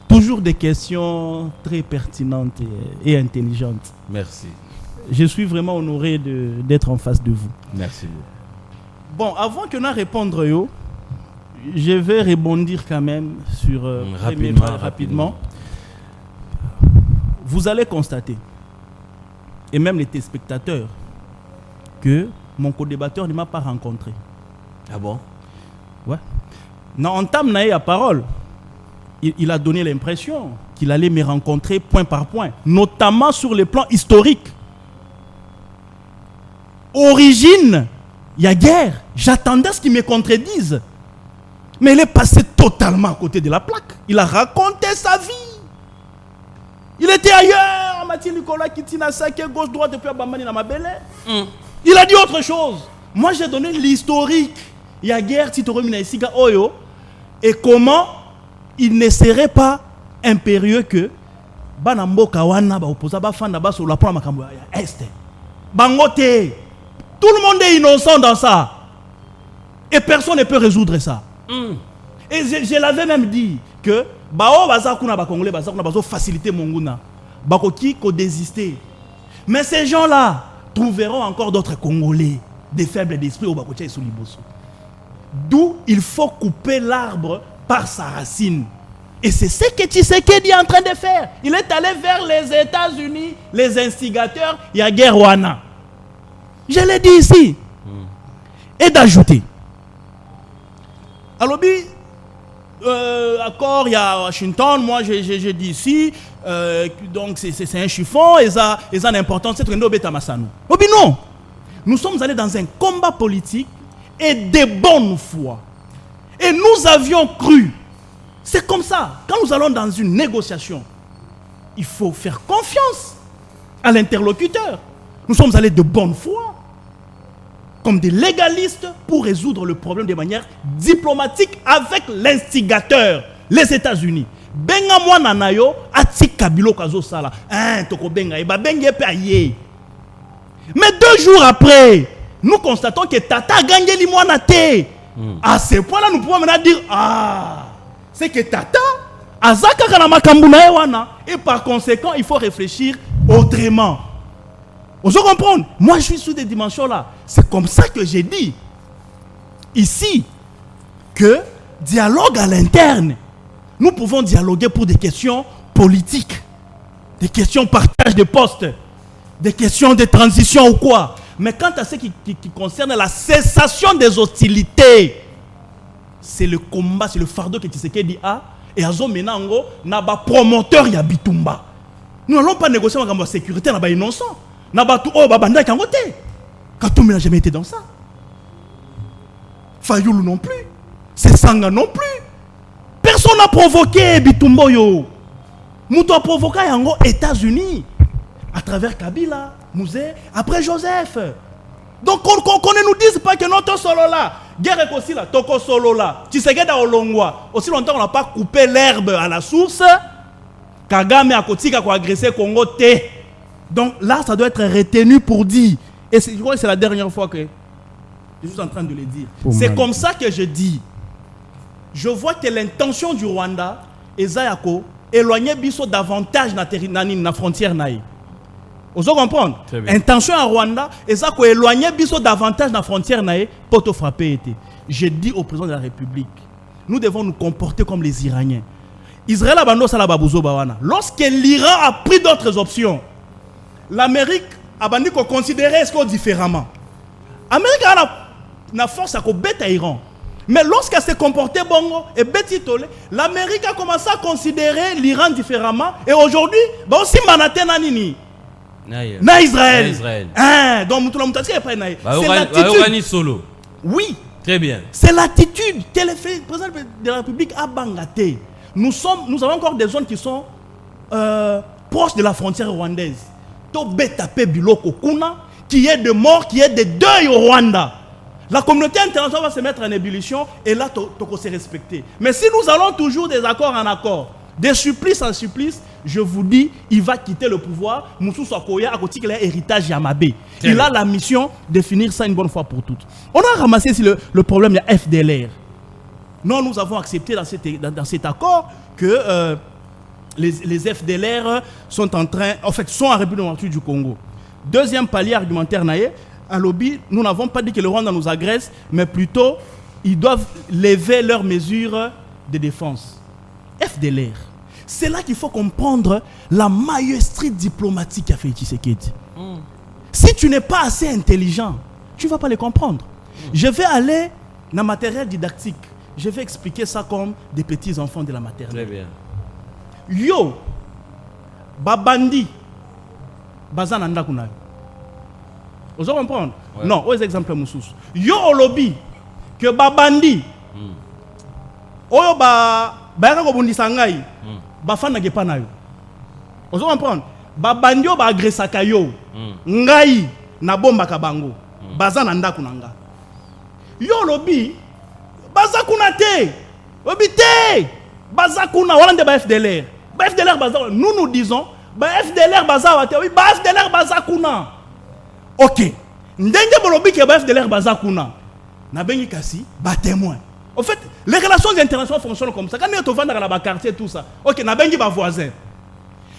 Toujours des questions très pertinentes et intelligentes. Merci. Je suis vraiment honoré d'être en face de vous. Merci. Bon, avant que nous répondions, je vais rebondir quand même sur rapidement. Vous allez constater, et même les téléspectateurs, que mon co-débatteur ne m'a pas rencontré. Ah bon? Ouais. Non, en entame la parole, il a donné l'impression qu'il allait me rencontrer point par point, notamment sur le plan historique. Origine, il y a guerre. J'attendais à ce qu'il me contredise. Mais il est passé totalement à côté de la plaque. Il a raconté sa vie. Il était ailleurs. Mathieu Nicolas Kitina Sake, gauche-droite, depuis Abamani dans ma belle. Il a dit autre chose. Moi, j'ai donné l'historique. Il y a guerre, Tito Minaïsiga Oyo. Et comment il ne serait pas impérieux que Banambo Kawana, Baoposa, Bafanda, Basso, la Prama Kambo, Est. Bangote. Tout le monde est innocent dans ça. Et personne ne peut résoudre ça. Et je l'avais même dit que Bao Bazakuna Bakongolais, Bazakuna Bazo faciliter Monguna. Bakoki ko désister. Mais ces gens-là trouveront encore d'autres Congolais, des faibles d'esprit au Bakotia et Souliboso. D'où il faut couper l'arbre par sa racine. Et c'est ce que Tshisekedi est en train de faire. Il est allé vers les États-Unis, les instigateurs, il y a guerre Wana. Je l'ai dit ici. Et d'ajouter. Alors, accord, il y a Washington, moi j'ai dit ici, donc c'est un chiffon, et ça a l'importance, c'est non, nous sommes allés dans un combat politique et de bonne foi. Et nous avions cru. C'est comme ça. Quand nous allons dans une négociation, il faut faire confiance à l'interlocuteur. Nous sommes allés de bonne foi, comme des légalistes, pour résoudre le problème de manière diplomatique avec l'instigateur, les États-Unis. Benga mwana nayo ati kabilo kazo sala. Toko benga eba benga paye. Mais 2 jours après, nous constatons que Tata a gagné les mwana te. À ce point-là, nous pouvons maintenant dire c'est que Tata azaka kana makambu na wana, et par conséquent, il faut réfléchir autrement. Vous comprenez? Moi, je suis sous des dimensions là. C'est comme ça que j'ai dit ici que dialogue à l'interne. Nous pouvons dialoguer pour des questions politiques, des questions partage de postes, des questions de transition ou quoi. Mais quant à ce qui concerne la cessation des hostilités, c'est le combat, c'est le fardeau que Tshisekedi a. Et Azo Menango n'a pas promoteur ya Bitumba. Nous n'allons pas négocier avec la sécurité, n'a pas innocent. Nabatu oh babanda kangote. Katumbi n'a jamais été dans ça. Fayoulou non plus. Sesanga non plus. Personne n'a provoqué Bitumbo yo. Mouto a provoqué yango États-Unis à travers Kabila, Mouzé, après Joseph. Donc qu'on ne nous dise pas que notre solo là, guerre est aussi là, toko solo là. Tu sais que dans Olongwa, aussi longtemps on n'a pas coupé l'herbe à la source. Kagame a kotika ko agressé Congo té. Donc là, ça doit être retenu pour dire. Et je crois que c'est la dernière fois que je suis en train de le dire. C'est comme ça que je dis. Je vois que l'intention du Rwanda est d'Éloigner éloigner Bisso davantage dans la frontière. Vous comprenez? Intention à Rwanda est éloigner Bisso davantage dans la frontière pour te frapper. Je dis au président de la République, nous devons nous comporter comme les Iraniens. Israël a bandé ça babouzo bawana. Lorsque l'Iran a pris d'autres options, l'Amérique a bandé qu'on considérait ce qu'on différemment. L'Amérique a la force à bête à Iran. Mais lorsqu'elle s'est comportée bongo et bêtitolé, l'Amérique a commencé à considérer l'Iran différemment. Et aujourd'hui, aussi Manhattan nanini. Na Israël. Donc c'est l'attitude. Solo. Oui. Très bien. C'est l'attitude. Le président de la République a bangaté. Nous avons encore des zones qui sont proches de la frontière rwandaise. Qui est de mort, qui est de deuil au Rwanda. La communauté internationale va se mettre en ébullition et là, il se respecter. Mais si nous allons toujours des accords en accord, des supplices en supplices, je vous dis, il va quitter le pouvoir. Moussou Sokoya, à côté de l'héritage Yamabé. Il a la mission de finir ça une bonne fois pour toutes. On a ramassé ici le problème de la FDLR. Non, nous avons accepté dans cet accord que les FDLR sont sont en République démocratique du Congo. Deuxième palier argumentaire, à lobby, nous n'avons pas dit que le Rwanda nous agresse, mais plutôt ils doivent lever leurs mesures de défense. FDLR. C'est là qu'il faut comprendre la maïeuserie diplomatique qu'a fait Tshisekedi. Si tu n'es pas assez intelligent, tu ne vas pas les comprendre. Je vais aller dans le matériel didactique. Je vais expliquer ça comme des petits enfants de la maternelle. Très bien. Yo, babandi, bazananda kunayo. Vous allez comprendre? Ouais. Non, aux exemples moussous. Yo olobi que babandi. Oyo ba ko bundisa ngai. Ba fana ge pa nayo. Vous allez comprendre? Babandi yo ba agresaka yo. Ngai na bomba ka bango. Bazananda kunanga. Yo olobi bazakuna te. Obi te. Bazakuna walande ba FDLR. Ba FDLR bazakuna. Nous disons ba FDLR bazawate. Oui, ba FDLR bazakuna. OK. Ndenge bolobi ke ba FDLR bazakuna. Na bengi kasi ba témoin. En fait, les relations internationales fonctionnent comme ça. Quand on va dans la quartier tout ça. OK, na bengi ba voisin.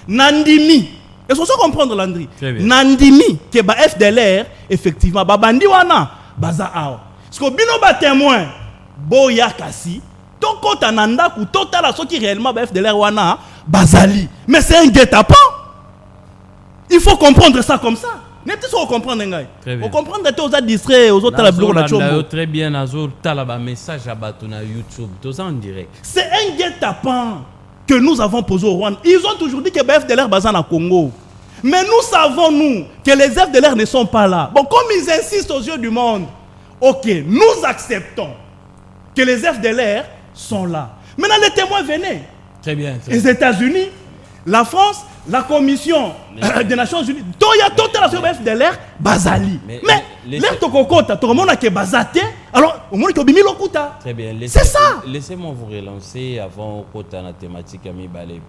Nandimi. Est-ce que vous comprendre Landry? Nandimi ke ba FDLR effectivement ba bandi wana baza awa. Parce que bino ba témoin boya kasi ton compte ananda ku total à ce qui réellement ba FDLR wana bazali. Mais c'est un guet-apens. Il faut comprendre ça comme ça. N'est-ce pas comprendre ngai? Vous comprendre que vous êtes distrait aux autres la blog la chombo. Très bien azur talaba message à batuna YouTube, tous en direct. C'est un guet-apens que nous avons posé au Rwanda. Ils ont toujours dit que le FDLR bazan à Congo. Mais nous savons nous que les FDLR ne sont pas là. Bon, comme ils insistent aux yeux du monde, OK, nous acceptons que les FDLR sont là. Maintenant les témoins venaient. Très bien. Les États-Unis, la France, la Commission des Nations Unies, il y a toute la FDLR, Bazali. Mais l'air Tokokota, tout le monde a que Bazate, alors au moins il y a Bimi Lokuta. Très bien. C'est ça. Laissez-moi vous relancer avant Kota la thématique Ami Balé.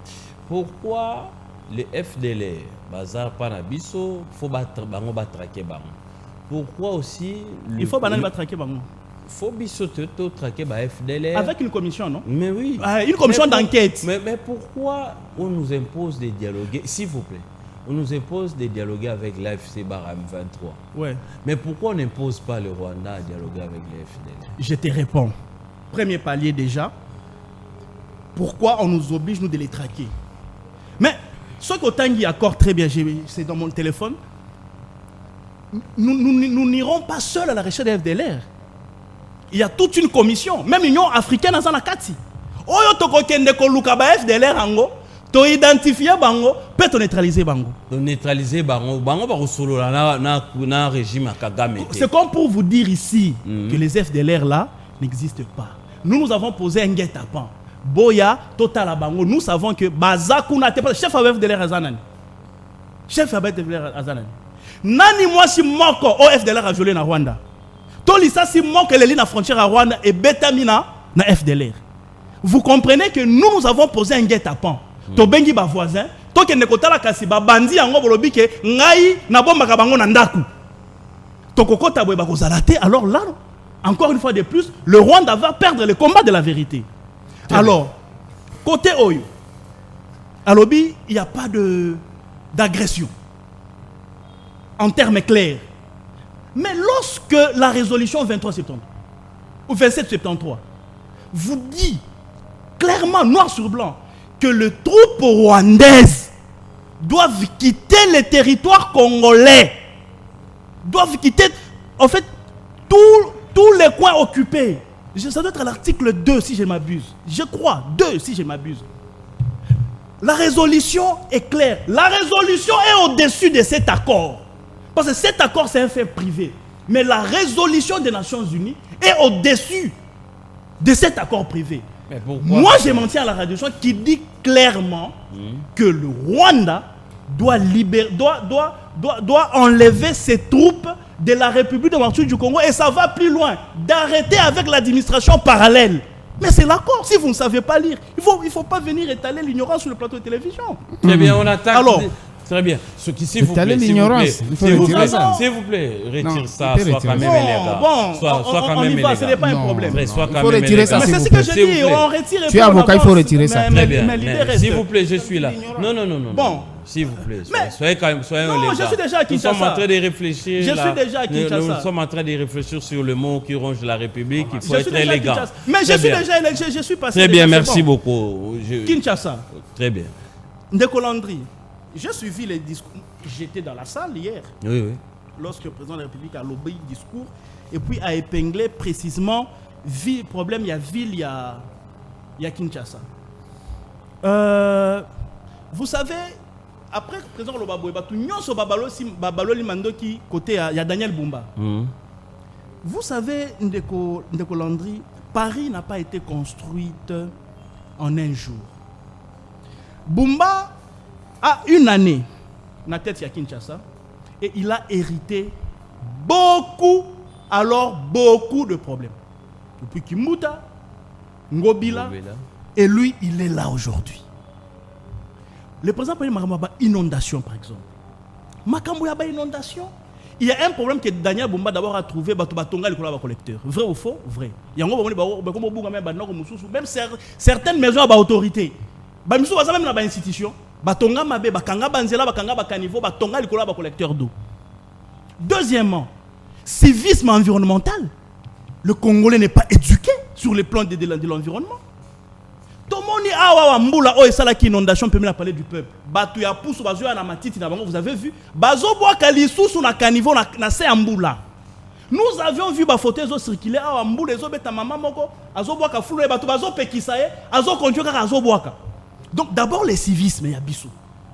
Pourquoi les FDLR, Bazar Panabiso, faut battre Bango, traquer Bango? Pourquoi aussi il faut banal traquer Bango? Faut bisoter traquer ba FDLR avec une commission, non? Mais oui. Une commission d'enquête. Mais pourquoi on nous impose de dialoguer, s'il vous plaît? On nous impose de dialoguer avec l'AFC Baram 23. Ouais. Mais pourquoi on n'impose pas le Rwanda à dialoguer avec les FDLR? Je te réponds. Premier palier déjà. Pourquoi on nous oblige nous de les traquer? Mais ce qu'Otangi accorde très bien, c'est dans mon téléphone. Nous n'irons pas seuls à la recherche des FDLR. Il y a toute une commission, même l'Union africaine dans la Kati. Oyo toko kende ko luka ba FDLR ango, to identifier bango, peut to neutraliser bango. To neutraliser bango, bango ba solo na régime Kagame. C'est comme pour vous dire ici que les FDLR là n'existent pas. Nous avons posé un guet-apens. Boya total bango, nous savons que Bazakuna te pas chef FDLR Azanani. Chef FDLR Azanani. Nani moi si moko o FDLR a violé na Rwanda. Tolisa si manque les lignes à frontière à Rwanda et Betamina na FDLR. Vous comprenez que nous avons posé un guet-apens. To bengi ba voisin, to ke nekotala kasi ba bandi yango bolobi ke ngai na bomba ka bango na ndaku. To kokota boy ba kozalate, alors là encore une fois de plus, le Rwanda va perdre le combat de la vérité. Alors côté Oyo, à Lobi, il n'y a pas d'agression. En termes clairs. Mais lorsque la résolution 23 septembre ou 27 73 vous dit clairement, noir sur blanc, que les troupes rwandaises doivent quitter le territoire congolais, doivent quitter, en fait, tous les coins occupés. Ça doit être à l'article 2 si je m'abuse. Je crois, 2 si je m'abuse. La résolution est claire. La résolution est au-dessus de cet accord. Parce que cet accord, c'est un fait privé. Mais la résolution des Nations Unies est au-dessus de cet accord privé. Mais pourquoi? Moi, je m'en tiens à la résolution qui dit clairement que le Rwanda doit enlever ses troupes de la République démocratique du Congo. Et ça va plus loin. D'arrêter avec l'administration parallèle. Mais c'est l'accord. Si vous ne savez pas lire, il faut pas venir étaler l'ignorance sur le plateau de télévision. Très bien, on attaque. Alors, très bien. Ce qui, s'il vous plaît, s'il vous plaît, retire ça, soit quand même élégant. Bon, soit quand même élégant. Ce n'est pas un problème. Il faut retirer ça. Mais c'est ce que je dis, on retire. Tu es avocat, il faut retirer ça. Très bien. S'il vous plaît, je suis là. Non. Bon, s'il vous plaît. Mais- Soyez quand même, soyez Non, les je gars. suis déjà à Kinshasa. Nous sommes en train de réfléchir. Je là. suis déjà à Kinshasa. Nous sommes en train de réfléchir sur le mot qui ronge la République. Il faut Je être suis déjà à élégant. Kinshasa. Mais Très bien. je suis passé. Très bien, déjà, merci c'est bon. beaucoup. Kinshasa. Très bien. Ndeko Landry, j'ai suivi les discours. J'étais dans la salle hier, Oui, oui. lorsque le président de la République a lobby le discours, et puis a épinglé précisément problème, il y a ville, il y a Kinshasa. Vous savez, après le président Lobabo, il y a Babalo Limando qui côté, il y a Daniel Bumba. Vous savez, Ndeko Landry, Paris n'a pas été construite en un jour. Bumba a une année na tête à Kinshasa et il a hérité beaucoup de problèmes. Depuis Kimuta, Ngobila, et lui, il est là aujourd'hui. Le président parlait de inondation, par exemple. Makambo yaba inondation. Il y a un problème que Daniel Bumba d'abord a trouvé, batonga le collecteur. Vrai ou faux? Vrai. Il y a même certaines maisons à autorité. Même dans institution, batonga mabe, bakanga banzela, bakanga bakanivo, batonga le collecteur d'eau. Deuxièmement, civisme environnemental. Le Congolais n'est pas éduqué sur le plan de l'environnement. Tomoni awa mbula o esala ki inondation peut me parler du peuple. Batu ya pousu bazo ya na matiti na bango, vous avez vu bazo boa kalisusu na kanivo na se mbula. Nous avions vu ba photo zo circuler awa mbula zo beta mama moko azo boa ka fulu batu bazo pekisa ye azo konjo kaka azo boa ka. Donc d'abord le civisme ya biso.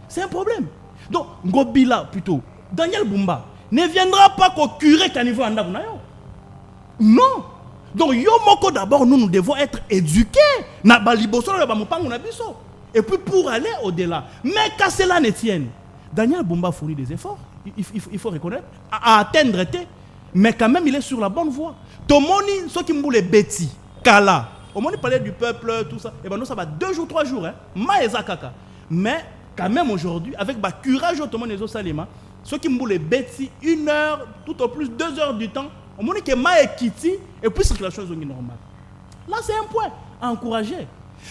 C'est un problème. Donc Ngobila plutôt Daniel Bumba ne viendra pas qu'au curé kanivo andabu na yo. Non. Donc yomoko d'abord nous devons être éduqués na baliboso na bamupangu na biso et puis pour aller au-delà. Mais qu'à cela ne tienne, Daniel Bumba fournit des efforts, il faut reconnaître, à atteindre, mais quand même il est sur la bonne voie. Tomoni ce qui mboule beti kala, au moins il parlait du peuple tout ça, et ben nous ça va 2 jours 3 jours maeza kaka. Mais quand même aujourd'hui avec ba courage automone les salima, ce qui mboule beti 1 heure tout au plus 2 heures du temps. On m'a dit que ma Kiti et puis circulation est normale. Là, c'est un point à encourager.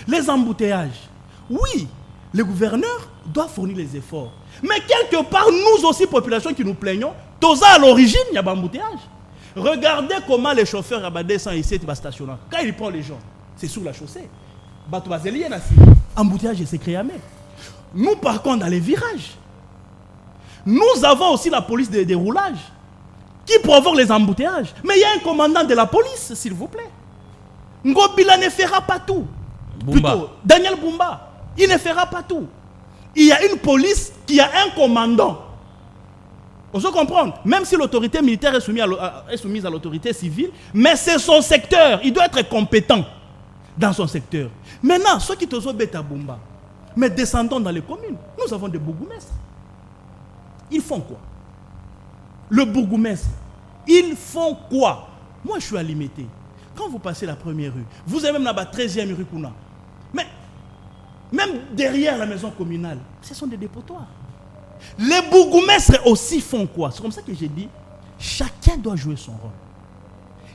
Les embouteillages. Oui, le gouverneur doit fournir les efforts. Mais quelque part, nous aussi, population qui nous plaignons, tous à l'origine, il y a un embouteillage. Regardez comment les chauffeurs descendent ici et stationnent. Quand ils prennent les gens, c'est sur la chaussée. Embouteillage, c'est créé. Nous, par contre, dans les virages, nous avons aussi la police de déroulage qui provoque les embouteillages. Mais il y a un commandant de la police, s'il vous plaît. Ngobila ne fera pas tout. Plutôt, Daniel Bumba, il ne fera pas tout. Il y a une police qui a un commandant. On se comprend. Même si l'autorité militaire est soumise à l'autorité civile, mais c'est son secteur. Il doit être compétent dans son secteur. Maintenant, ceux qui te sont bêta Bumba, mais descendons dans les communes. Nous avons des bourgmestres. Ils font quoi? Le bourgmestre, ils font quoi? Moi, je suis à Limité. Quand vous passez la première rue, vous avez même la 13e rue Kuna. Mais même derrière la maison communale, ce sont des dépotoirs. Les bourgmestres aussi font quoi? C'est comme ça que j'ai dit, chacun doit jouer son rôle.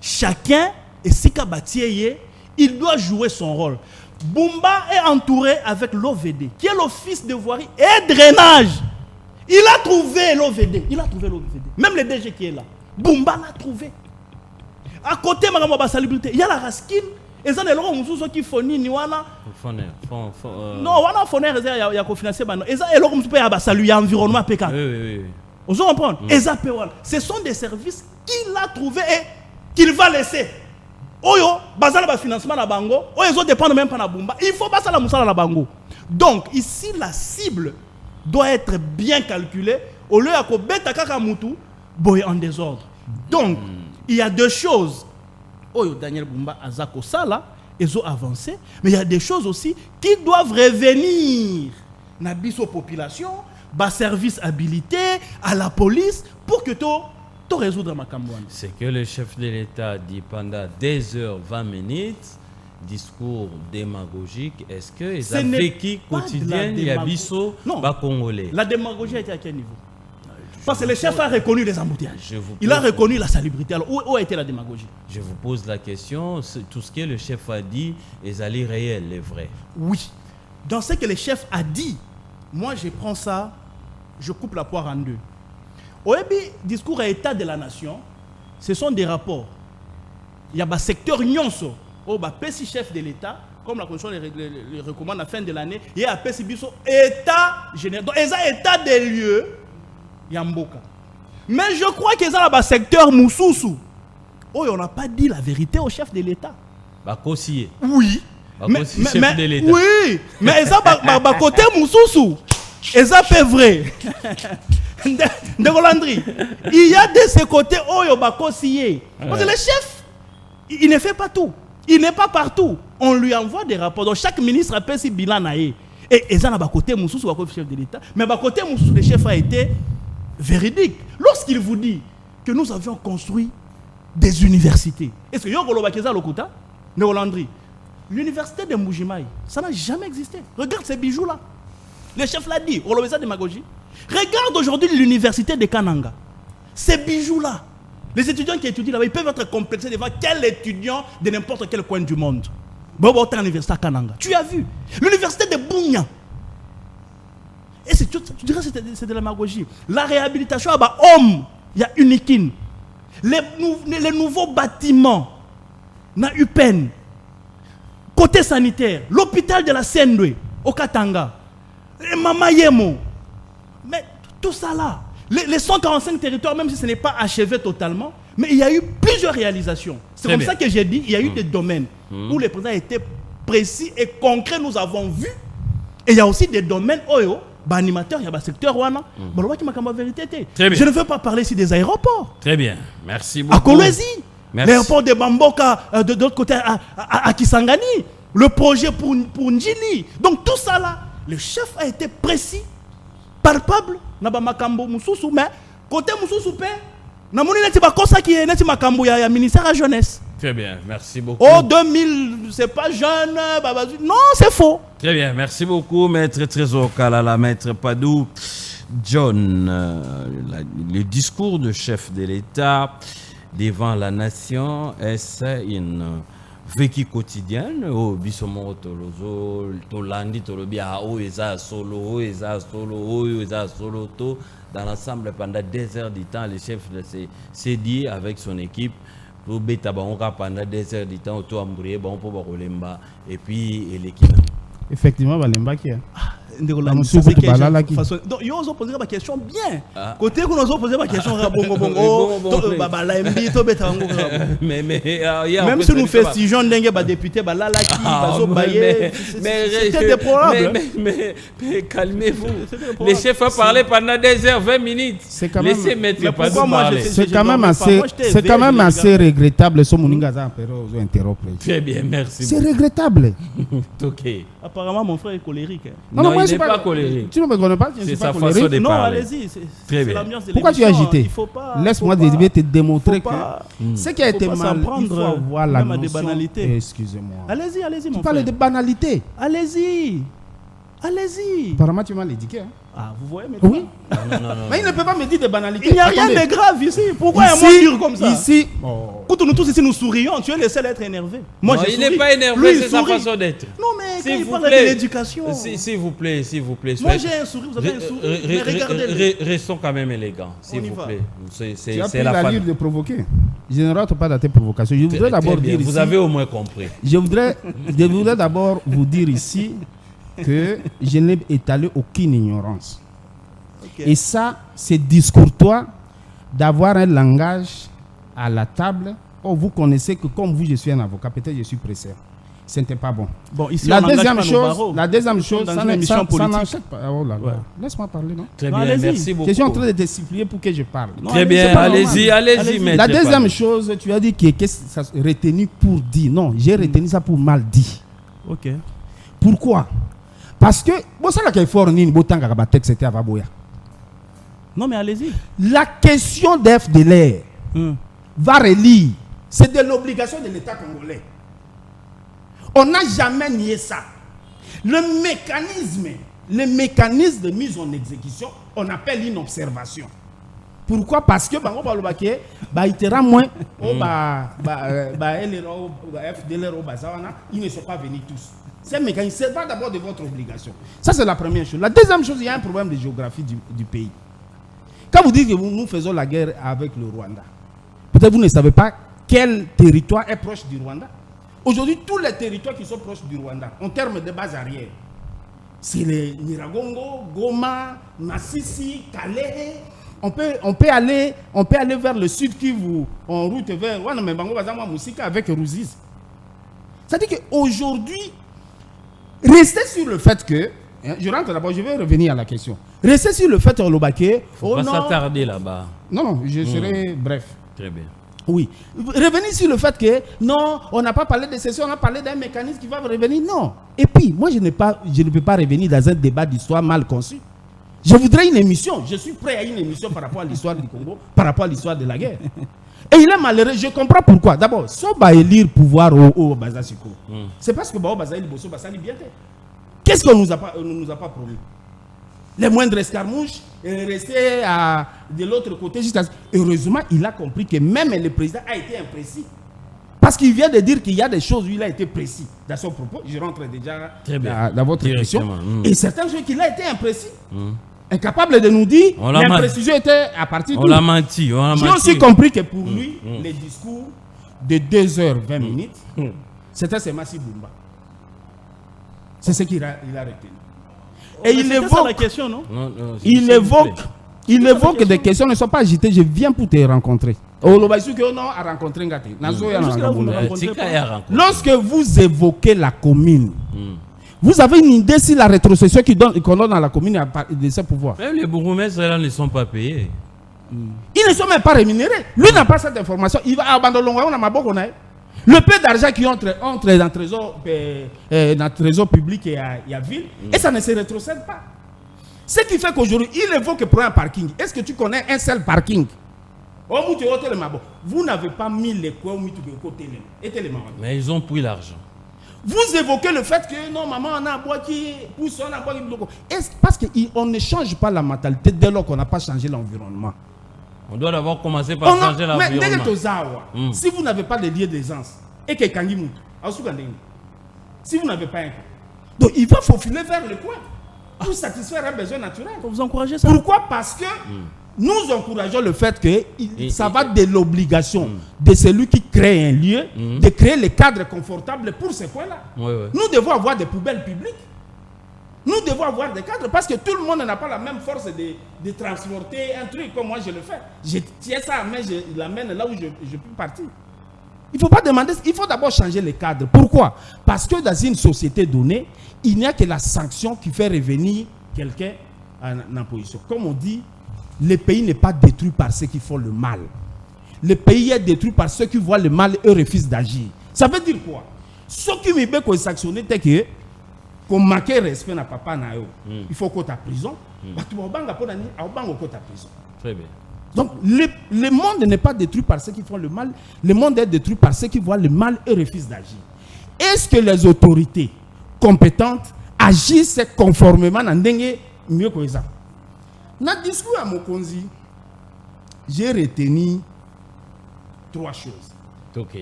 Chacun, et Sika Batieye, il doit jouer son rôle. Bumba est entouré avec l'OVD, qui est l'Office de voirie et drainage. Il a trouvé l'OVD. Même le DG qui est là. Bumba l'a trouvé. À côté, il y a la Raskin. Et ça, c'est l'homme qui fournit. Non, on a fourni, il y a cofinancé. Et ça, l'homme qui a l'environnement PK. Oui. Vous comprenez? Et ça, ce sont des services qu'il a trouvés et qu'il va laisser. Oyo, bazala ba financement na bango. Oyo, dépendent même pas na Bumba. Il faut pas ça la moussala na bango. Donc, ici, la cible doit être bien calculé au lieu de beta kaka mutu boy en désordre. Donc il y a 2 choses. Oyo Daniel Bumba azako sala ils ont avancé, mais il y a des choses aussi qui doivent revenir na biso population, bas service habilité à la police pour que to résoudre ma cambouane. C'est que le chef de l'État dit pendant 2h20 discours démagogique. Est-ce que les vécu quotidien il y a biso bas congolais? La démagogie a été à quel niveau? Parce que le chef a reconnu les embouteillages. Il a reconnu la salubrité. Alors où a été la démagogie? Je vous pose la question. Tout ce que le chef a dit est allé réel, est vrai? Oui. Dans ce que le chef a dit, moi je prends ça, je coupe la poire en deux. Au discours à état de la nation, ce sont des rapports. Il y a un secteur nyonso, au PSI chef de l'État, comme la Constitution le recommande à la fin de l'année, il y a un PSI biso état général. Donc, il y a un état des lieux, il y a un Mboka. Mais je crois qu'il y a un secteur Moussoussou. Oh, on n'a pas dit la vérité au chef de l'État. Bakosiye. Oui. Mais chef de l'État. Oui. Mais ça, côté Moussoussou, ça c'est vrai. De Rolandry. Il y a de ce côté, oh, il bakosiye. Parce que le chef, il ne fait pas tout. Il n'est pas partout. On lui envoie des rapports. Donc chaque ministre appelle ses bilans naïe. Et ça, à côté Moussoussou, à côté chef de l'État. Mais à côté Moussoussou, le chef a été véridique. Lorsqu'il vous dit que nous avions construit des universités. Est-ce que Yoko Lobakeza Lokuta, Néolandry, l'université de Mbujimaï, ça n'a jamais existé. Regarde ces bijoux-là. Le chef l'a dit, Olobeza démagogie. Regarde aujourd'hui l'université de Kananga. Ces bijoux-là. Les étudiants qui étudient là-bas, ils peuvent être complexés devant quel étudiant de n'importe quel coin du monde. Bon, t'es à l'université à Kananga. Tu as vu. L'université de Bounia. Et tu dirais que c'est de la démagogie. La réhabilitation, homme, il y a Unikin. Les nouveaux bâtiments, na UPEN, côté sanitaire, l'hôpital de la Sendwe, au Katanga, Mama Yemo, mais tout ça là, les 145 territoires, même si ce n'est pas achevé totalement, mais il y a eu plusieurs réalisations. C'est comme ça que j'ai dit, il y a eu des domaines où les présidents étaient précis et concrets, nous avons vu, et il y a aussi des domaines, animateur, il y a un secteur wana. Je ne veux pas parler ici des aéroports. Très bien, merci beaucoup. À Kolwezi, l'aéroport de Bamboka, de l'autre côté à Kisangani, le projet pour Njili. Donc tout ça là, le chef a été précis, palpable, Naba Makambo Moussoussou, mais côté Moussoussou, Namoni neti bakosa qui est neti Makambo ya ministère à jeunesse. Très bien, merci beaucoup. Oh, 2000, c'est pas jeune, non, c'est faux. Très bien, merci beaucoup, maître Trésor Kalala, maître Padou. John, le discours de chef de l'État devant la nation, est-ce une vécu quotidienne au bisomo tolozo tolandi tolobia o eza solo to dans l'ensemble pendant 2 heures du temps le chef s'est dit avec son équipe pour beta bangoka pendant 2 heures du temps auto ambrier bon pour bakolemba et puis l'équipe effectivement balemba qui donc yo ozo poser ma question bien côté qu'on ozo poser ma question même si nous festigeons ndenge ba député ba lala qui bazo bailler c'était des problèmes mais calmez-vous les chefs ont parlé pendant 2 heures 20 minutes laissez mettre pas parler c'est quand même assez regrettable ce moninga za pero ozo interrompre très bien merci c'est regrettable OK apparemment mon frère est colérique non il n'est pas colérique. Tu ne me connais pas, je ne suis pas colérique. Non, allez-y. Très bien. Pourquoi tu es agité? Laisse-moi te démontrer que ce qui a été mal, il faut avoir la notion. Excusez-moi. Allez-y, mon frère. Tu parles de banalité. Allez-y. Apparemment, tu m'as l'éduqué. Ah, vous voyez maintenant? Oui. Non. Mais il ne peut pas me dire de banalité. Il n'y a rien de grave ici. Pourquoi un mot dur comme ça? Ici. Quand nous tous ici nous sourions, tu es le seul à être énervé. Moi, il n'est pas énervé, c'est sa façon d'être. Non, mais quand il parle de l'éducation. S'il vous plaît. Moi, j'ai un sourire, vous avez un sourire. Mais regardez. Restons quand même élégants, s'il vous plaît. Tu as pris l'allure de provoquer. Je ne rate pas dans tes provocations. Je voudrais d'abord dire ici. Vous avez au moins compris. Je voudrais d'abord vous dire ici que je n'ai étalé aucune ignorance. Okay. Et ça, c'est discourtois d'avoir un langage à la table. Oh, vous connaissez que comme vous, je suis un avocat, peut-être je suis pressé. Ce n'était pas bon. Bon, ici, la deuxième chose, ça n'enchaîne pas. Oh là là. Laisse-moi parler, non? Très bien, merci beaucoup. Je suis en train de te supplier pour que je parle. Non, très bien, allez-y. La deuxième chose, tu as dit que ça retenu pour dire. Non, j'ai retenu ça pour mal dit. Ok. Pourquoi? Parce que, bon, ça là qu'il faut en c'était à Vaboya. Non, mais allez-y. La question d'FDLR va relire. C'est de l'obligation de l'État congolais. On n'a jamais nié ça. Le mécanisme de mise en exécution, on appelle une observation. Pourquoi? Parce que ils ne sont pas venus tous. C'est un mécanisme, c'est pas d'abord de votre obligation. Ça, c'est la première chose. La deuxième chose, il y a un problème de géographie du pays. Quand vous dites que nous faisons la guerre avec le Rwanda, peut-être vous ne savez pas quel territoire est proche du Rwanda. Aujourd'hui, tous les territoires qui sont proches du Rwanda, en termes de base arrière, c'est les Nyiragongo, Goma, Massissi, Calais. On peut aller vers le sud Kivu, en route vers Moussika avec Ruzizi. C'est-à-dire qu'aujourd'hui, restez sur le fait que, je rentre d'abord, je vais revenir à la question. Restez sur le fait, Olobake. On va s'attarder là-bas. Non, je serai bref. Très bien. Oui. Revenir sur le fait que, non, on n'a pas parlé de ceci, on a parlé d'un mécanisme qui va revenir. Non. Et puis, moi, je ne peux pas revenir dans un débat d'histoire mal conçu. Je voudrais une émission. Je suis prêt à une émission par rapport à l'histoire du Congo, par rapport à l'histoire de la guerre. Et il est malheureux. Je comprends pourquoi. D'abord, si on va élire pouvoir au Bazasiko, c'est parce que Bao Bazaï Bosso Bassali bien fait. Qu'est-ce qu'on nous a pas promis? Les moindres escarmouches, rester de l'autre côté. Heureusement, il a compris que même le président a été imprécis. Parce qu'il vient de dire qu'il y a des choses où il a été précis dans son propos. Je rentre déjà dans votre question. Et certaines choses qu'il a été imprécis. Incapable de nous dire, l'imprécision était à partir de... On l'a menti. J'ai aussi compris que pour lui, les discours de 2h20 minutes, c'était Semassi Boumba. C'est ce qu'il a retenu. Et il évoque... la question, non? Il évoque des questions ne sont pas agitées. Je viens pour te rencontrer. Lorsque vous évoquez la commune, vous avez une idée si la rétrocession qu'on donne à la commune de ses pouvoirs. Même les bourgmestres là ne sont pas payés. Ils ne sont même pas rémunérés. Lui n'a pas cette information. Il va abandonner le peu d'argent qui entre dans le trésor public et à ville, et ça ne se rétrocède pas. Ce qui fait qu'aujourd'hui, il évoque pour un parking. Est-ce que tu connais un seul parking? Vous n'avez pas mis les coins de côté. Mais ils ont pris l'argent. Vous évoquez le fait que non, maman, on a un bois qui pousse, on a un bois qui bloque. Parce qu'on ne change pas la mentalité dès lors qu'on n'a pas changé l'environnement. On doit d'abord commencer par changer l'environnement. Si vous n'avez pas de lieu d'aisance, et que si vous n'avez pas un coin, donc il va faufiler vers le coin pour satisfaire un besoin naturel. Vous encouragez ça? Pourquoi? Parce que nous encourageons le fait que ça va de l'obligation de celui qui crée un lieu de créer les cadres confortables pour ce coin-là. Nous devons avoir des poubelles publiques. Nous devons avoir des cadres parce que tout le monde n'a pas la même force de transporter un truc comme moi je le fais. Je tiens ça à main, je l'amène là où je peux partir. Il ne faut pas demander, il faut d'abord changer les cadres. Pourquoi? Parce que dans une société donnée, il n'y a que la sanction qui fait revenir quelqu'un en position. Comme on dit, le pays n'est pas détruit par ceux qui font le mal. Le pays est détruit par ceux qui voient le mal et refusent d'agir. Ça veut dire quoi? Ce qui me fait sanctionner, c'est que qu'on manque respect à papa na yo. Il faut qu'on ta prison. Très bien. Donc le monde n'est pas détruit par ceux qui font le mal. Le monde est détruit par ceux qui voient le mal et refusent d'agir. Est-ce que les autorités compétentes agissent conformément à Ndenge mieux que ça? Dans le discours à Mokonzi, j'ai retenu 3 choses. Ok.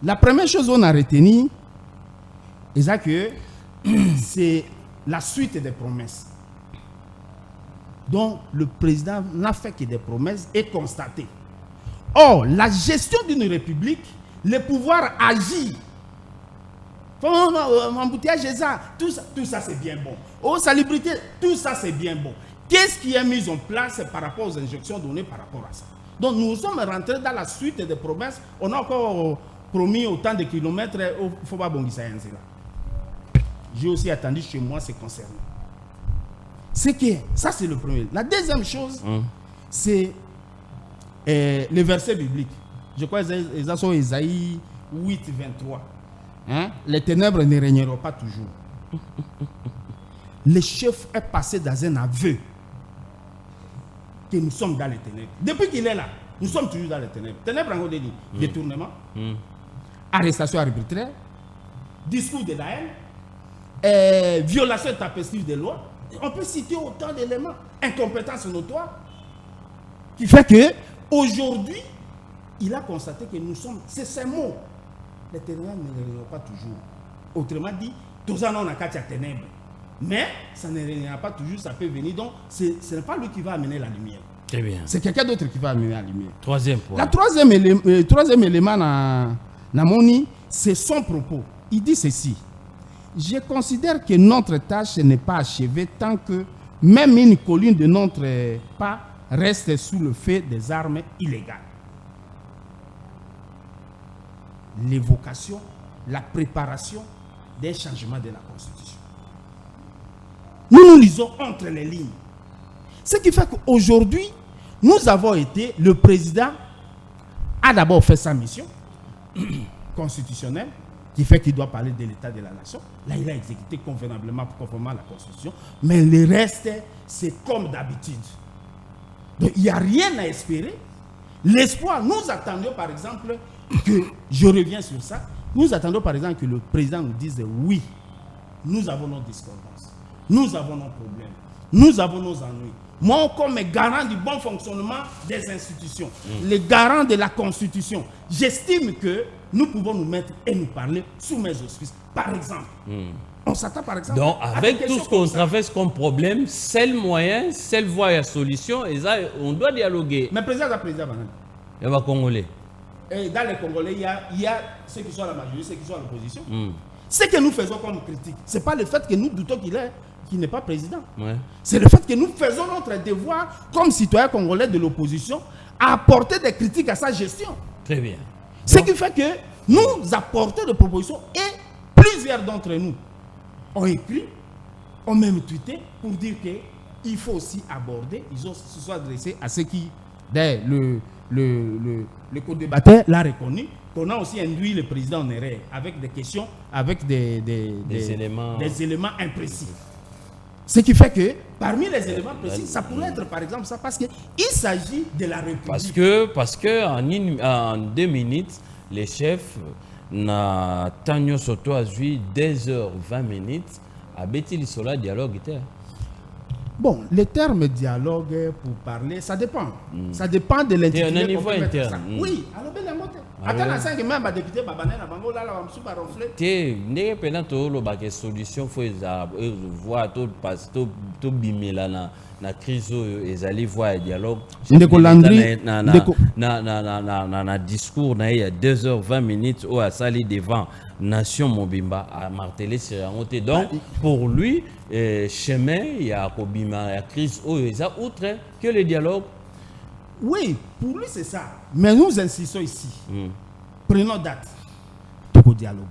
La première chose qu'on a retenu, c'est que c'est la suite des promesses. Donc, le président n'a fait que des promesses et constaté. Or, la gestion d'une république, le pouvoir agit. Embouteillage, tout ça c'est bien bon. Oh, salubrité, tout ça c'est bien bon. Qu'est-ce qui est mis en place par rapport aux injonctions données par rapport à ça? Donc, nous sommes rentrés dans la suite des promesses. On a encore promis autant de kilomètres au Foba Bongisayanzela. J'ai aussi attendu chez moi ce concernant. C'est que, ça c'est le premier. La deuxième chose, c'est le verset biblique. Je crois que c'est Isaïe 8, 23. Hein? Les ténèbres ne régneront pas toujours. Le chef est passé dans un aveu que nous sommes dans les ténèbres. Depuis qu'il est là, nous sommes toujours dans les ténèbres. Ténèbres en dit détournement, arrestation arbitraire, discours de la haine, violation intempestive des lois. On peut citer autant d'éléments. Incompétence notoire. Qui fait que aujourd'hui, il a constaté que nous sommes, c'est ces mots. Les ténèbres ne régneront pas toujours. Autrement dit, tous en a quatre ténèbres. Mais ça ne réunira pas toujours, ça peut venir. Donc, ce n'est pas lui qui va amener la lumière. Très bien. C'est quelqu'un d'autre qui va amener la lumière. Troisième point. Le troisième élément dans Moni, c'est son propos. Il dit ceci. Je considère que notre tâche n'est pas achevée tant que même une colline de notre pas reste sous le feu des armes illégales. L'évocation, la préparation des changements de la Constitution. Nous lisons entre les lignes. Ce qui fait qu'aujourd'hui, nous avons été, le président a d'abord fait sa mission constitutionnelle, qui fait qu'il doit parler de l'état de la nation. Là, il a exécuté convenablement, conformément à la Constitution. Mais le reste, c'est comme d'habitude. Donc, il n'y a rien à espérer. L'espoir, nous attendions par exemple que, je reviens sur ça, nous attendons par exemple que le président nous dise oui, nous avons nos discordances, nous avons nos problèmes, nous avons nos ennuis. Moi, comme garant du bon fonctionnement des institutions, les garants de la Constitution, j'estime que nous pouvons nous mettre et nous parler sous mes auspices. Par exemple, on s'attend par exemple... Donc, avec tout ce qu'on traverse comme problème, seul moyen, seule voie et solution, et ça, on doit dialoguer. Mais président, il y a Congolais. Et dans les Congolais, il y a ceux qui sont à la majorité, ceux qui sont à l'opposition. Ce que nous faisons comme critique, ce n'est pas le fait que nous doutons qu'il n'est pas président. Ouais. C'est le fait que nous faisons notre devoir comme citoyens congolais de l'opposition à apporter des critiques à sa gestion. Très bien. Ce qui fait que nous apportons des propositions et plusieurs d'entre nous ont écrit, ont même tweeté pour dire qu'il faut aussi aborder, ils se sont adressés à ceux qui, dès le co-débatteur l'a reconnu, qu'on a aussi induit le président en erreur avec des questions, avec des éléments imprécis. Ce qui fait que, parmi les éléments précis, ça pourrait être par exemple ça, parce qu'il s'agit de la République. Parce que en 2 minutes, les chefs na Tanyo Soto a joué 2h20 à Betty Lissola dialogue. Bon, le terme dialogue pour parler, ça dépend. Ça dépend de l'intitulé qu'on peut mettre ça. Oui, alors bien attends, à 5 même député Babanel, Bango là, on va ronfler. N'est pas une solution, il faut voir tout bimela na crise et aller voir un dialogue. Na discours na il y a 2h20 où à salir devant Nation Mobimba à marteler sur un côté. Donc pour lui, chemin il y a Kobima, il y a crise outre que le dialogue. Oui, pour lui c'est ça. Mais nous insistons ici. Prenons date pour dialoguer.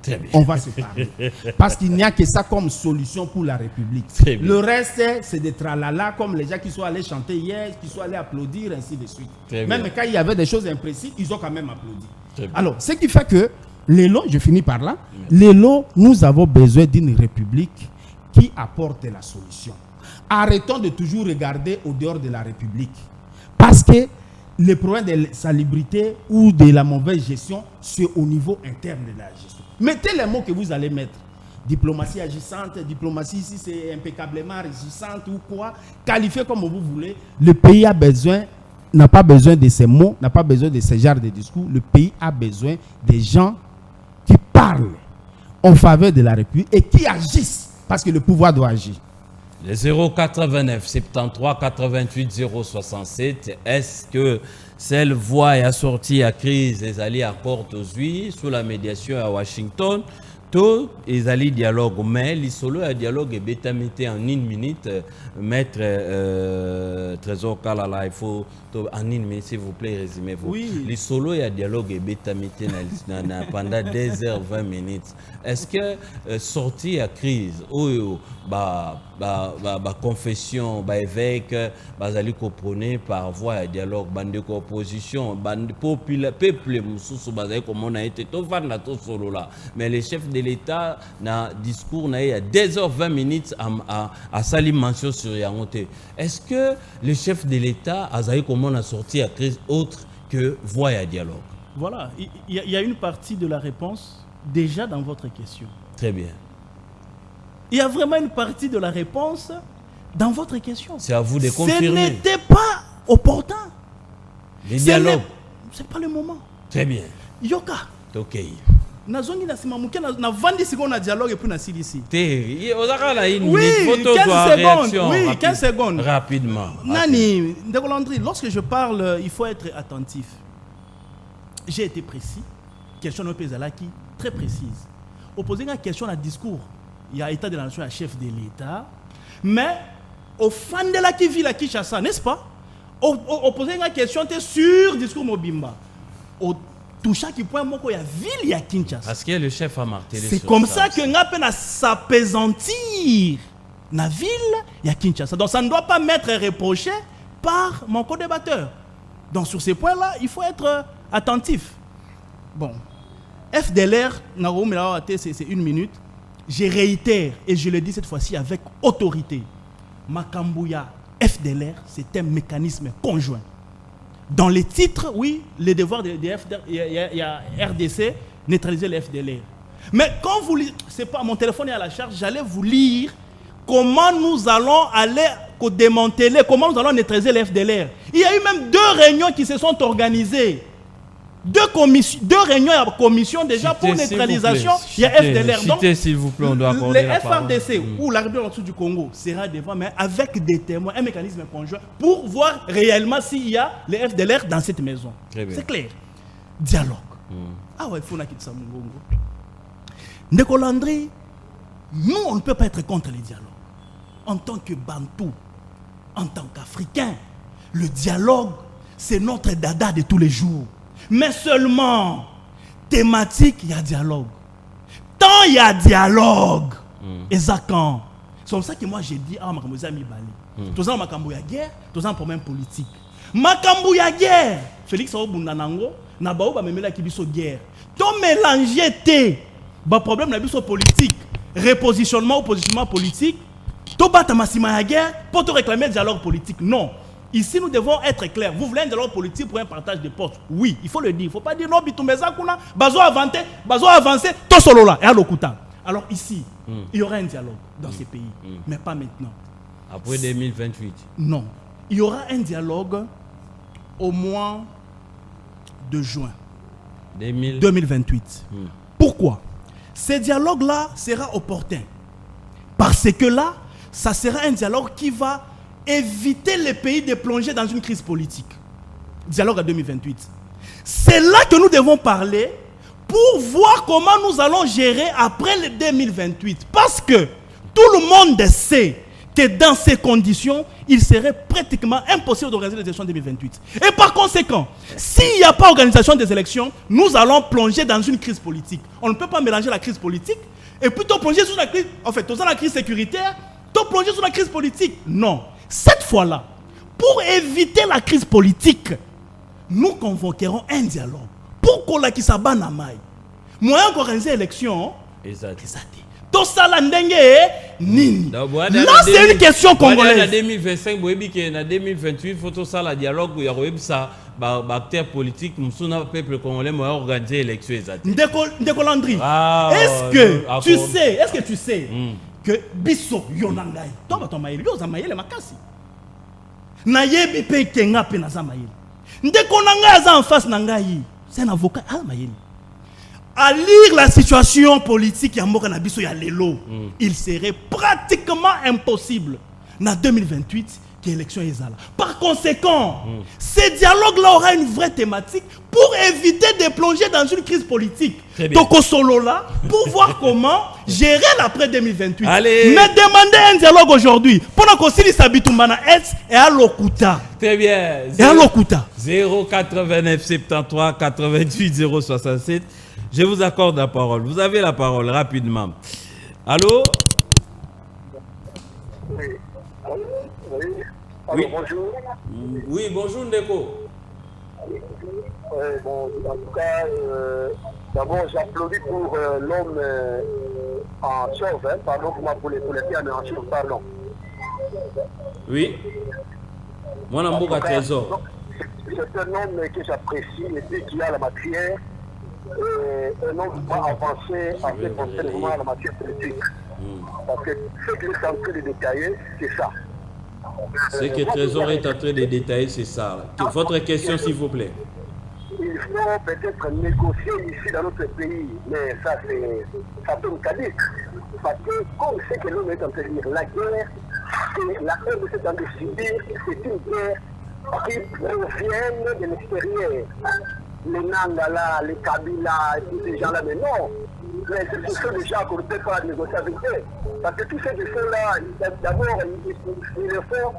Très bien. On va se parler. Parce qu'il n'y a que ça comme solution pour la République. Le reste, c'est des tralala comme les gens qui sont allés chanter hier, qui sont allés applaudir, ainsi de suite. Même quand il y avait des choses imprécises, ils ont quand même applaudi. Alors, ce qui fait que l'élo, je finis par là, l'élo, nous avons besoin d'une République qui apporte la solution. Arrêtons de toujours regarder au dehors de la République. Parce que le problème de salubrité ou de la mauvaise gestion, c'est au niveau interne de la gestion. Mettez les mots que vous allez mettre. Diplomatie agissante, diplomatie ici c'est impeccablement résistante ou quoi. Qualifiez comme vous voulez. Le pays a besoin, n'a pas besoin de ces mots, n'a pas besoin de ce genre de discours. Le pays a besoin des gens qui parlent en faveur de la République et qui agissent parce que le pouvoir doit agir. Le 089 73 88 067, est-ce que cette voie est assortie à crise et alliés à porte aux huit sous la médiation à Washington? Tout les alliés dialogue, mais les solos à dialogue et bêta mettez en 1 minute, maître Trésor Kalala, il faut en 1 minute s'il vous plaît, résumez-vous. Oui. Les solos et dialogue et bêta mettez pendant 2h20. Est-ce que sortie à crise, confession, évêque, allez comprendre par voie à dialogue, bande de opposition, bande peuple, comme on a été tout fan là, tout solo là, mais les chefs de l'État na discours na il y a 2h20 à salir mention sur Yangote. Est-ce que le chef de l'État a comment on a sorti à crise autre que voie à dialogue? Voilà, il y a une partie de la réponse déjà dans votre question. Très bien. Il y a vraiment une partie de la réponse dans votre question. C'est à vous de confirmer. Ce n'était pas opportun. Les dialogues. C'est pas le moment. Très bien. Yoka. Ok. nazongi na sima muke na vandi secondes na dialogue et puis na silisi. Oui, 15 secondes. Oui, 15 secondes. Rapidement. Nani, Ndeko Landry, lorsque je parle, il faut être attentif. J'ai été précis. Question de Pézalaki, très précise. Opposer une question à discours, il y a État de la Nation, il y a chef de l'État. Mais au fan de la qui vit la Kinshasa, n'est-ce pas? Opposer une question sur discours Mobimba. Au touchant qui point moko il y a ville, il y a Kinshasa. Parce que le chef a martelé. C'est comme ça que n'a peine à s'apaisantir. La ville, il y a Kinshasa. Donc ça ne doit pas m'être reproché par mon co-débatteur. Donc sur ces points-là, il faut être attentif. Bon, FDLR, c'est 1 minute. Je réitère et je le dis cette fois-ci avec autorité. Makambouya, FDLR, c'est un mécanisme conjoint. Dans les titres, oui, les devoirs de FDLR, il y a RDC, neutraliser les FDLR. Mais quand vous lisez, c'est pas mon téléphone est à la charge, j'allais vous lire comment nous allons aller démanteler, comment nous allons neutraliser les FDLR. Il y a eu même 2 réunions qui se sont organisées. 2 réunions à la commission déjà pour neutralisation. Il y a FDLR. Donc, s'il vous plaît, on doit accorder la parole. Les FRDC ou la République en du Congo sera devant, mais avec des témoins, un mécanisme conjoint pour voir réellement s'il y a les FDLR dans cette maison. C'est clair. Dialogue. Ah ouais, il faut quitter ça, mon Congo. Ndeko Landry, nous, on ne peut pas être contre les dialogues. En tant que Bantou, en tant qu'Africain, le dialogue, c'est notre dada de tous les jours. Mais seulement, thématique, il y a dialogue. Tant il y a dialogue, et ça quand. C'est comme ça que moi j'ai dit, ah, Makambo Zami Bali. Tous en Makambo ya guerre, tous en problème politique. Makambo ya guerre. Félix Aubundanango, Nabao ba memela ki biso guerre. Ton mélanger té, ba problème na biso politique, repositionnement ou positionnement politique. To bata masima ya guerre pour te réclamer le dialogue politique. Non. Ici, nous devons être clairs. Vous voulez un dialogue politique pour un partage de postes? Oui, il faut le dire. Il ne faut pas dire non, Bitoumeza Kuna, Bazo avancer, tout solo là, et à l'Okuta. Alors ici, il y aura un dialogue dans ces pays, mais pas maintenant. Après 2028? Non. Il y aura un dialogue au mois de juin 2028. Pourquoi? Ce dialogue-là sera opportun. Parce que là, ça sera un dialogue qui va éviter les pays de plonger dans une crise politique. Dialogue à 2028. C'est là que nous devons parler pour voir comment nous allons gérer après le 2028. Parce que tout le monde sait que dans ces conditions, il serait pratiquement impossible d'organiser les élections 2028. Et par conséquent, s'il n'y a pas organisation des élections, nous allons plonger dans une crise politique. On ne peut pas mélanger la crise politique et plutôt plonger sur la crise, en fait, dans la crise sécuritaire, plonger sur la crise politique. Non. Cette fois-là, pour éviter la crise politique, nous convoquerons un dialogue. Pour la Kisaba Namaï. Moyen d'organiser l'élection. Exact. Tout ça, là, c'est une question congolaise. En 2025, en 2028, il faut tout ça, le dialogue, il y a ça, acteurs politiques, le peuple congolais, va organiser l'élection. Ndeko Landry, est-ce que tu sais que biso yonangai tomba tomayeli yo zamayele makasi na yebi pe kenga pe na zamayeli ndeko nanga aza en face nangai c'est un avocat mayeli à lire la situation politique ya mboka na biso ya lelo il serait pratiquement impossible na 2028 que l'élection est là. Par conséquent, ce dialogue-là aura une vraie thématique pour éviter de plonger dans une crise politique. Donc, au solo là, pour voir comment gérer l'après 2028. Allez. Mais demander un dialogue aujourd'hui, pendant qu'on s'y s'habitumbana et à l'Okuta. Très bien. Et à l'Okuta. 089 73 88 067. Je vous accorde la parole. Vous avez la parole rapidement. Allô? Oui. Bonjour. Oui, bonjour Ndeko. Bon, en tout cas, d'abord j'applaudis pour l'homme en chauve, pardon pour les filles en chauve, pardon. Oui. Moi, je suis trésor. C'est un homme que j'apprécie et puis qui a la matière, un homme qui va avancer en ce qui concerne la matière politique. Parce que ce qu'il est en train de détailler, c'est ça. Ce que Trésor est en train de détailler, c'est ça. Votre question, s'il vous plaît. il faut peut-être négocier ici dans notre pays, mais ça tombe caduque. Parce que comme c'est que l'on est en train de dire, la guerre, c'est la guerre de cette en train de subir, c'est une guerre qui provient de l'extérieur. Les Nangala, les Kabila, tous ces gens-là, mais non. Mais ce sont des gens qu'on ne peut pas négocier avec eux. Parce que tous ces défauts-là, d'abord, ils le font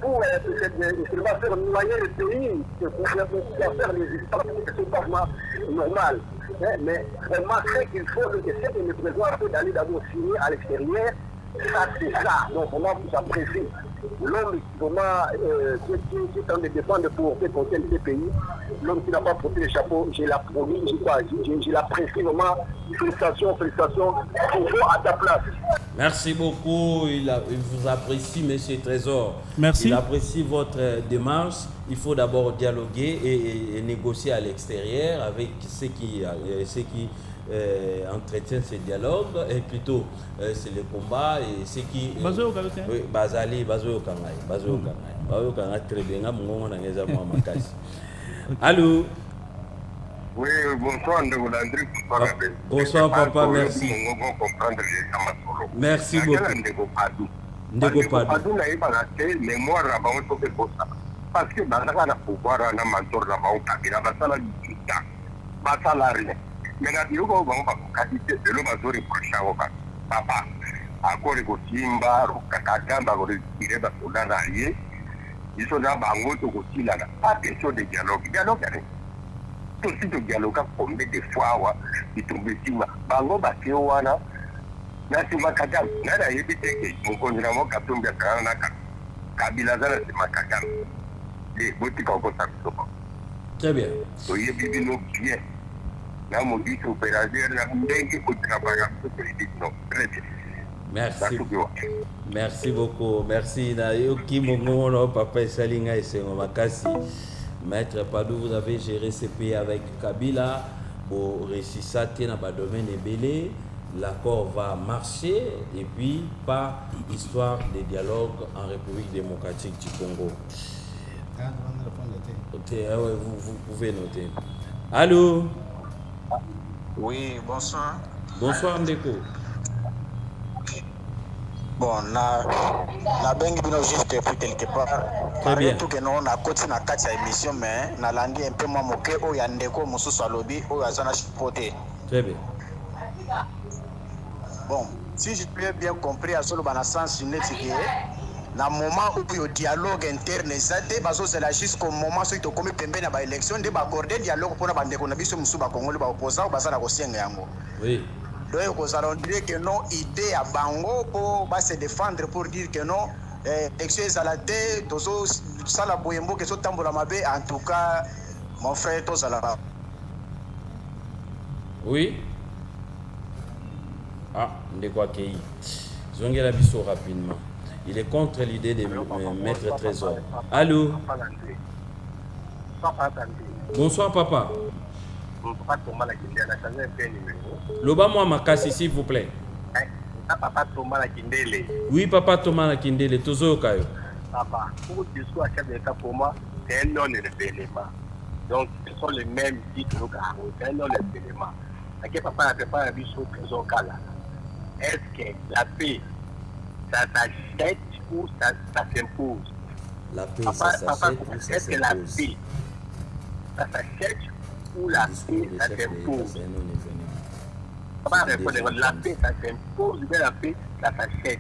pour faire noyer le pays, pour faire des histoires qui sont pas normales. Mais vraiment, ce qu'il faut, c'est que le président d'aller d'abord signer à l'extérieur, ça c'est ça. Donc vraiment, j'apprécie. L'homme vraiment qui est en train de défendre pour protéger ces pays, l'homme qui n'a pas porté le chapeau, je l'apprécie vraiment. Félicitations, toujours à ta place. Merci beaucoup, il vous apprécie, Monsieur Trésor. Merci. Il apprécie votre démarche. Il faut d'abord dialoguer et négocier à l'extérieur avec ceux qui entretiennent ce dialogue, et plutôt c'est le combat et ceux qui... Oui, Bazali, Bazo Kangai, très bien. Allô? Oui, bonsoir, Ndeko Landry. Bonsoir, papa, merci. Merci beaucoup. Ndeko Padou. Mémoire à Bango Tokekosa. Parce que dans la pouvoir, on a mentor la Bango Kabila, Basala Dita, Basala Rien. Mais la Diogo Bango qualité de l'homme à Zori Prochaoka. Papa, à Korekotimba, Kakagamba, Kireba Soudanaye, ils sont là, Bango Tokotila, pas question de dialogue. Dialogue, tout ce dialogue combien de fois il tombe sur bango bakewana na sima kadam na yebiteke mukonzi na moka tumbe kana na kabila zala sima kadam les botika ko sabisoko. Très bien. So yebi no bien na mo dit opérateur na ndenge ko travailler non très bien. Merci beaucoup. Merci na yoki mongono papa Salinga et c'est makasi. Maître Padou, vous avez géré ce pays avec Kabila, au récissate dans le domaine ébélé, l'accord va marcher et puis pas histoire de dialogue en République démocratique du Congo. Vous pouvez noter. Allô? Oui, bonsoir. Bonsoir Ndeko. Bon, na bengi bino juste depuis quelque part. Très bien. Tout que non na koti na kati ya émission mais na landi un peu moins moqué o ya ndeko mususu alobi o ya zana chipoté. Très bien. Bon, si je peux bien compris à solo bana sens netiki na moment où le dialogue interne zate bazo zela jusqu'au moment so to komi pembe na ba élection de ba accorder dialogue pour na bandeko na biso musu ba Congolais ba opposant ou basala ko senga yango. Oui. Donc, nous allons dire que non, idée à Bango pour se défendre pour dire que non, excès à la tête, tous ça la boyembo que ce tambour mabé, en tout cas, mon frère, tous à la. Oui. Ah, Ndeko Akei. Zongela Bisso rapidement. Il est contre l'idée de mettre Trésor. Allô? Bonsoir, papa. Loba moi makasi s'il vous plaît. Papa Thomas Kindele. Oui, papa Thomas Kindele, toujours kayo. Papa, pour le discours à chef de l'État pour moi, c'est un non-événement. Donc, ce sont les mêmes qui que nous avons. C'est un non-événement. Est-ce que papa n'a pas un bichot trésor là? Est-ce que la paix, ça s'achète ou ça s'impose? La paix, ça s'achète ou ça s'impose? Est-ce que la paix, ça s'achète ou la paix, ça s'impose? Papa répond, la paix, ça s'impose, mais la paix, ça s'achète.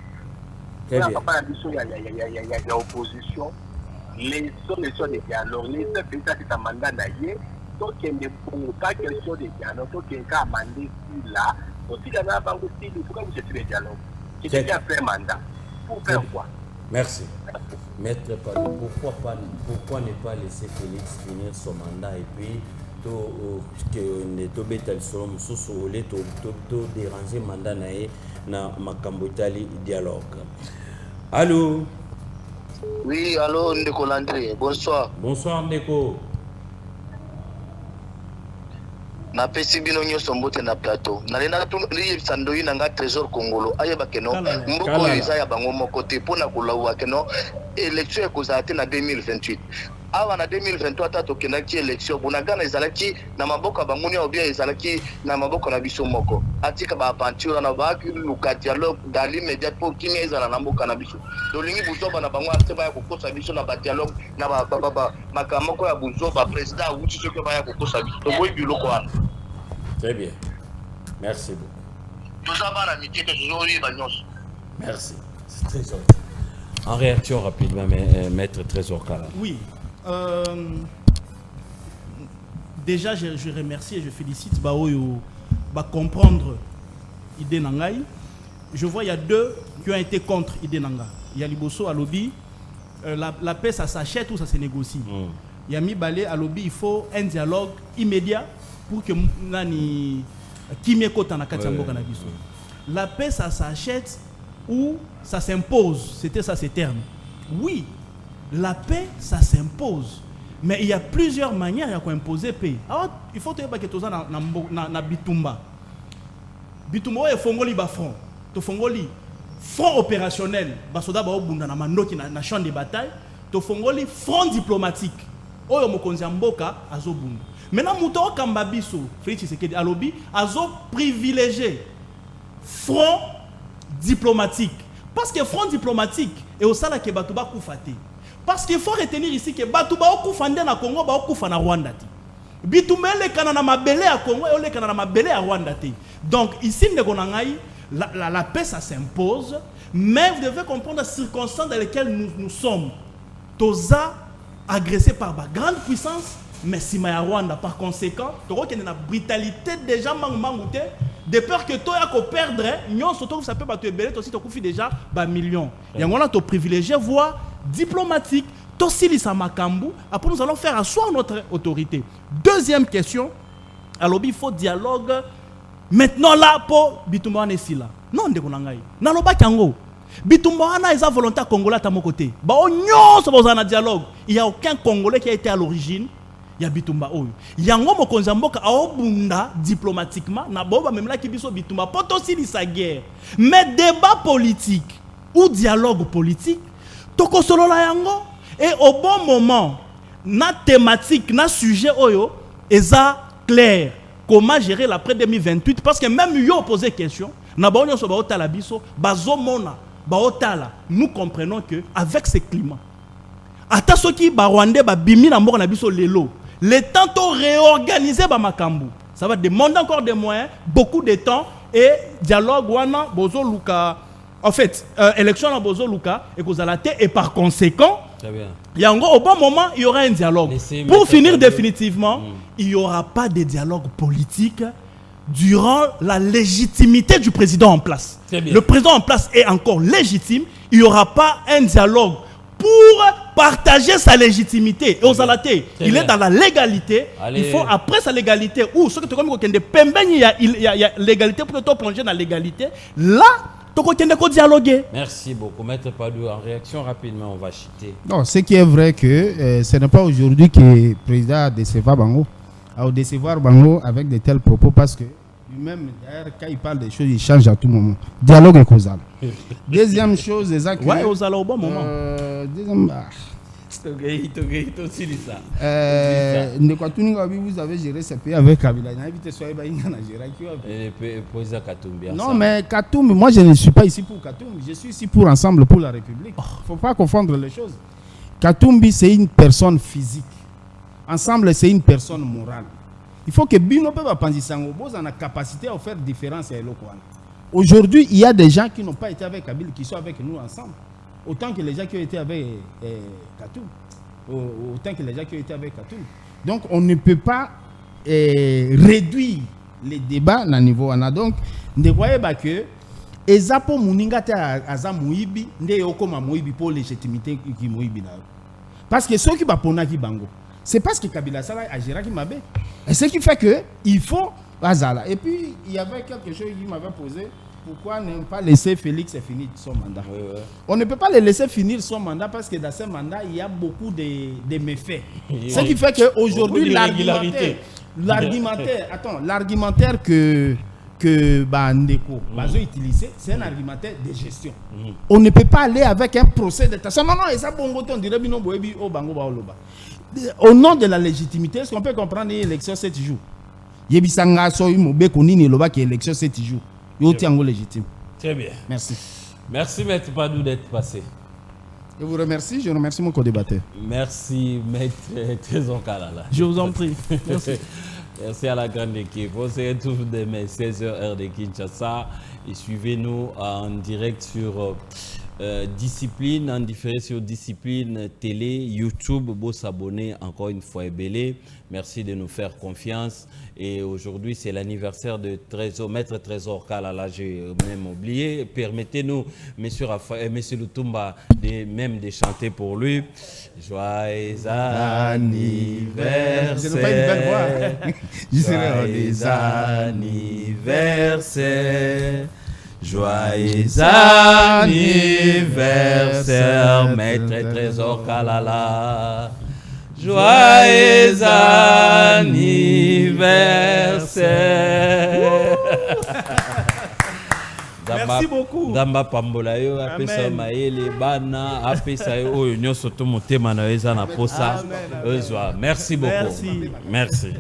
Papa, il y a l'opposition. Les solutions de dialogue, les seuls pays qui sont mandat d'ailleurs, donc il n'y a pas question de dialogue, donc il y a un mandat là. Donc s'il y a un mandat, pourquoi vous êtes le dialogue? C'est qui a fait un mandat? Pour faire quoi? Merci. Maître Padou, pourquoi ne pas laisser Félix finir son mandat et puis to betal som susu ole to déranger mandat nae na makambo itali dialogue. Allô? Oui, allô Ndeko Landry, bonsoir. Bonsoir Ndeko. Na pesi bino nyonso mbote na plateau. Na lena tu li sandoyi na nga trésor Congolo ayeba keno mboko eza ya bango moko te pona kulawa keno élection ekozala te na 2028. awa na 2023 ta tokendaki élection Bunagana ezalaki na maboka banguni ou bien ezalaki na maboka na biso moko atika ba aventure na ba luka dialogue dans l'immédiat pour kimia ezala na mboka na biso tolingi buzoba na bango ate baya kokosa biso na ba dialogue na ba makamoko ya buzoba président wuti soki baya kokosa biso to boyi biloko wana. Très bien, merci beaucoup. Merci, c'est Trésor. En réaction rapidement, maître Trésor Kala. Oui. Déjà, je remercie et je félicite Baoyo de comprendre Idé Nangaï. Je vois il y a deux qui ont été contre Idé Nanga. Il y a Liboso à lobby. La paix, ça s'achète ou ça se négocie. Il y a Mibale à lobby. Il faut un dialogue immédiat pour que Nani Kimeko Tanakatambo Kanabiso. La paix, ça s'achète ou ça s'impose. C'était ça ces termes. Oui, la paix, ça s'impose. Mais il y a plusieurs manières à imposer paix. Alors, il faut que tu aies na Bitumba. Bitumba est fongoli ba front. To fongoli front opérationnel. Basoda ba obunda na mandoki na champ de bataille. To fongoli front diplomatique. Oyo mokonzi mboka azobunda. Maintenant muto kamba biso, Félix Tshisekedi alobi azo privilégié front diplomatique. Parce que front diplomatique et au sala ke batuba kufate. Parce qu'il faut retenir ici que batuba okufande na Congo ba okufa na Rwanda ti. Bitumele kana na mabele à Congo et ole kana na mabele à Rwanda ti. Donc ici la paix ça s'impose, mais vous devez comprendre les circonstances dans lesquelles nous sommes. Toza agressé par la grande puissance, mais si ma Rwanda par conséquent, tu vois qu'il y a une brutalité déjà mangouté. De peur que toi tu perdre, nous surtout ça peut pas te béler, aussi tu confies déjà ba millions. Et on a ton privilégié voie diplomatique, tosili sa makambu, après nous allons faire asseoir notre autorité. Deuxième question, alors il faut dialogue maintenant là pour Bitumba Nesila. Non ndeko nangai. Na loba kango. Bitumba na eza volontaire congolais à mon côté. Ba onyo so bozana dialogue. Il y a aucun congolais qui a été à l'origine. Il y a Bitumba oyo. Yango mokonzi mboka aobunda diplomatiquement na boba même là ki biso Bitumba potosili sa guerre. Mais débat politique ou dialogue politique toko solo la yango et au bon moment na thématique na sujet oyo eza clair comment gérer l'après 2028 parce que même yo posé question na ba onyo so ba otala biso bazomona ba otala nous comprenons que avec ce climat ata soki ba Rwandais ba bimi na mboka na biso lelo le temps de réorganiser Bamakambu. Ça va demander encore des moyens, beaucoup de temps et dialogue wana bozo luka. En fait, élection na bozo luka et kozalate et par conséquent, il y a au bon moment il y aura un dialogue. Pour finir définitivement, il n'y aura pas de dialogue politique durant la légitimité du président en place. Le président en place est encore légitime, il n'y aura pas un dialogue pour partager sa légitimité. Et aux alatés, il est dans la légalité. Allez. Il faut, après sa légalité, ou ce que tu il y a légalité pour te plonger dans la légalité. Là, tu peux dialoguer. Merci beaucoup. Maître Padou, en réaction rapidement, on va chiter. Non, ce qui est vrai que ce n'est pas aujourd'hui que le président a décevoir Bango. A décevoir Bango avec de tels propos parce que lui-même, d'ailleurs, quand il parle des choses, il change à tout moment. Dialogue est causal. Deuxième chose, exact. Ouais, aux au bon moment. Deuxième. Vous avez géré ce pays avec Kabila. Non, mais Katumbi, moi je ne suis pas ici pour Katumbi. Je suis ici pour Ensemble pour la République. Il ne faut pas confondre les choses. Katumbi, c'est une personne physique. Ensemble, c'est une personne morale. Il faut que Bino peut penser sango a la capacité à faire différence à l'Okwana. Aujourd'hui, il y a des gens qui n'ont pas été avec Kabila qui sont avec nous ensemble. Autant que les gens qui ont été avec Katoum. Autant que les gens qui ont été avec Katoum. Donc, on ne peut pas réduire les débats à niveau. Donc, ne voyez pas que Ezapo Mouninga Aza Mouibi, ne Yokoma Mouibi pour légitimité qui Mouibi. Parce que ceux qui Bapona qui Bango. C'est parce que Kabila Sala a géré qui m'avait. Et ce qui fait que il faut Azala. Et puis il y avait quelque chose qui m'avait posé. Pourquoi ne pas laisser Félix finir son mandat? On ne peut pas le laisser finir son mandat parce que dans ce mandat il y a beaucoup de méfaits. Ce qui fait qu'aujourd'hui l'argumentaire que Bandeko va utiliser, c'est un argumentaire de gestion. On ne peut pas aller avec un procès de tassamano et ça bon on dirait bino boebi au bango baoloba. au nom de la légitimité, est-ce qu'on peut comprendre l'élection 7 jours? Yebisanga so imobe konini loba qui élection 7 jours. Yo tiango légitime. Très bien. Merci. Merci Maître Padou d'être passé. Je vous remercie, je remercie mon co-débatteur. Merci Maître Trésor Kalala. Je vous en prie. Merci. Merci à la grande équipe. On se retrouve demain 16h heure de Kinshasa et suivez-nous en direct sur Discipline, en différé sur Discipline télé, YouTube. Beau s'abonner encore une fois et belé. Merci de nous faire confiance. Et aujourd'hui, c'est l'anniversaire de Maître Trésor Kalala. J'ai même oublié. Permettez-nous, Monsieur Lutumba, de chanter pour lui. Joyeux anniversaire. Je n'ai pas une belle voix. Joyeux anniversaire. Joyeux anniversaire, Maître Trésor Kalala. Joyeux anniversaire. Merci beaucoup. Damba Pambola yo apesa maele bana apesa yo oyo nyoso to motema na eza na posa. Merci beaucoup. Merci.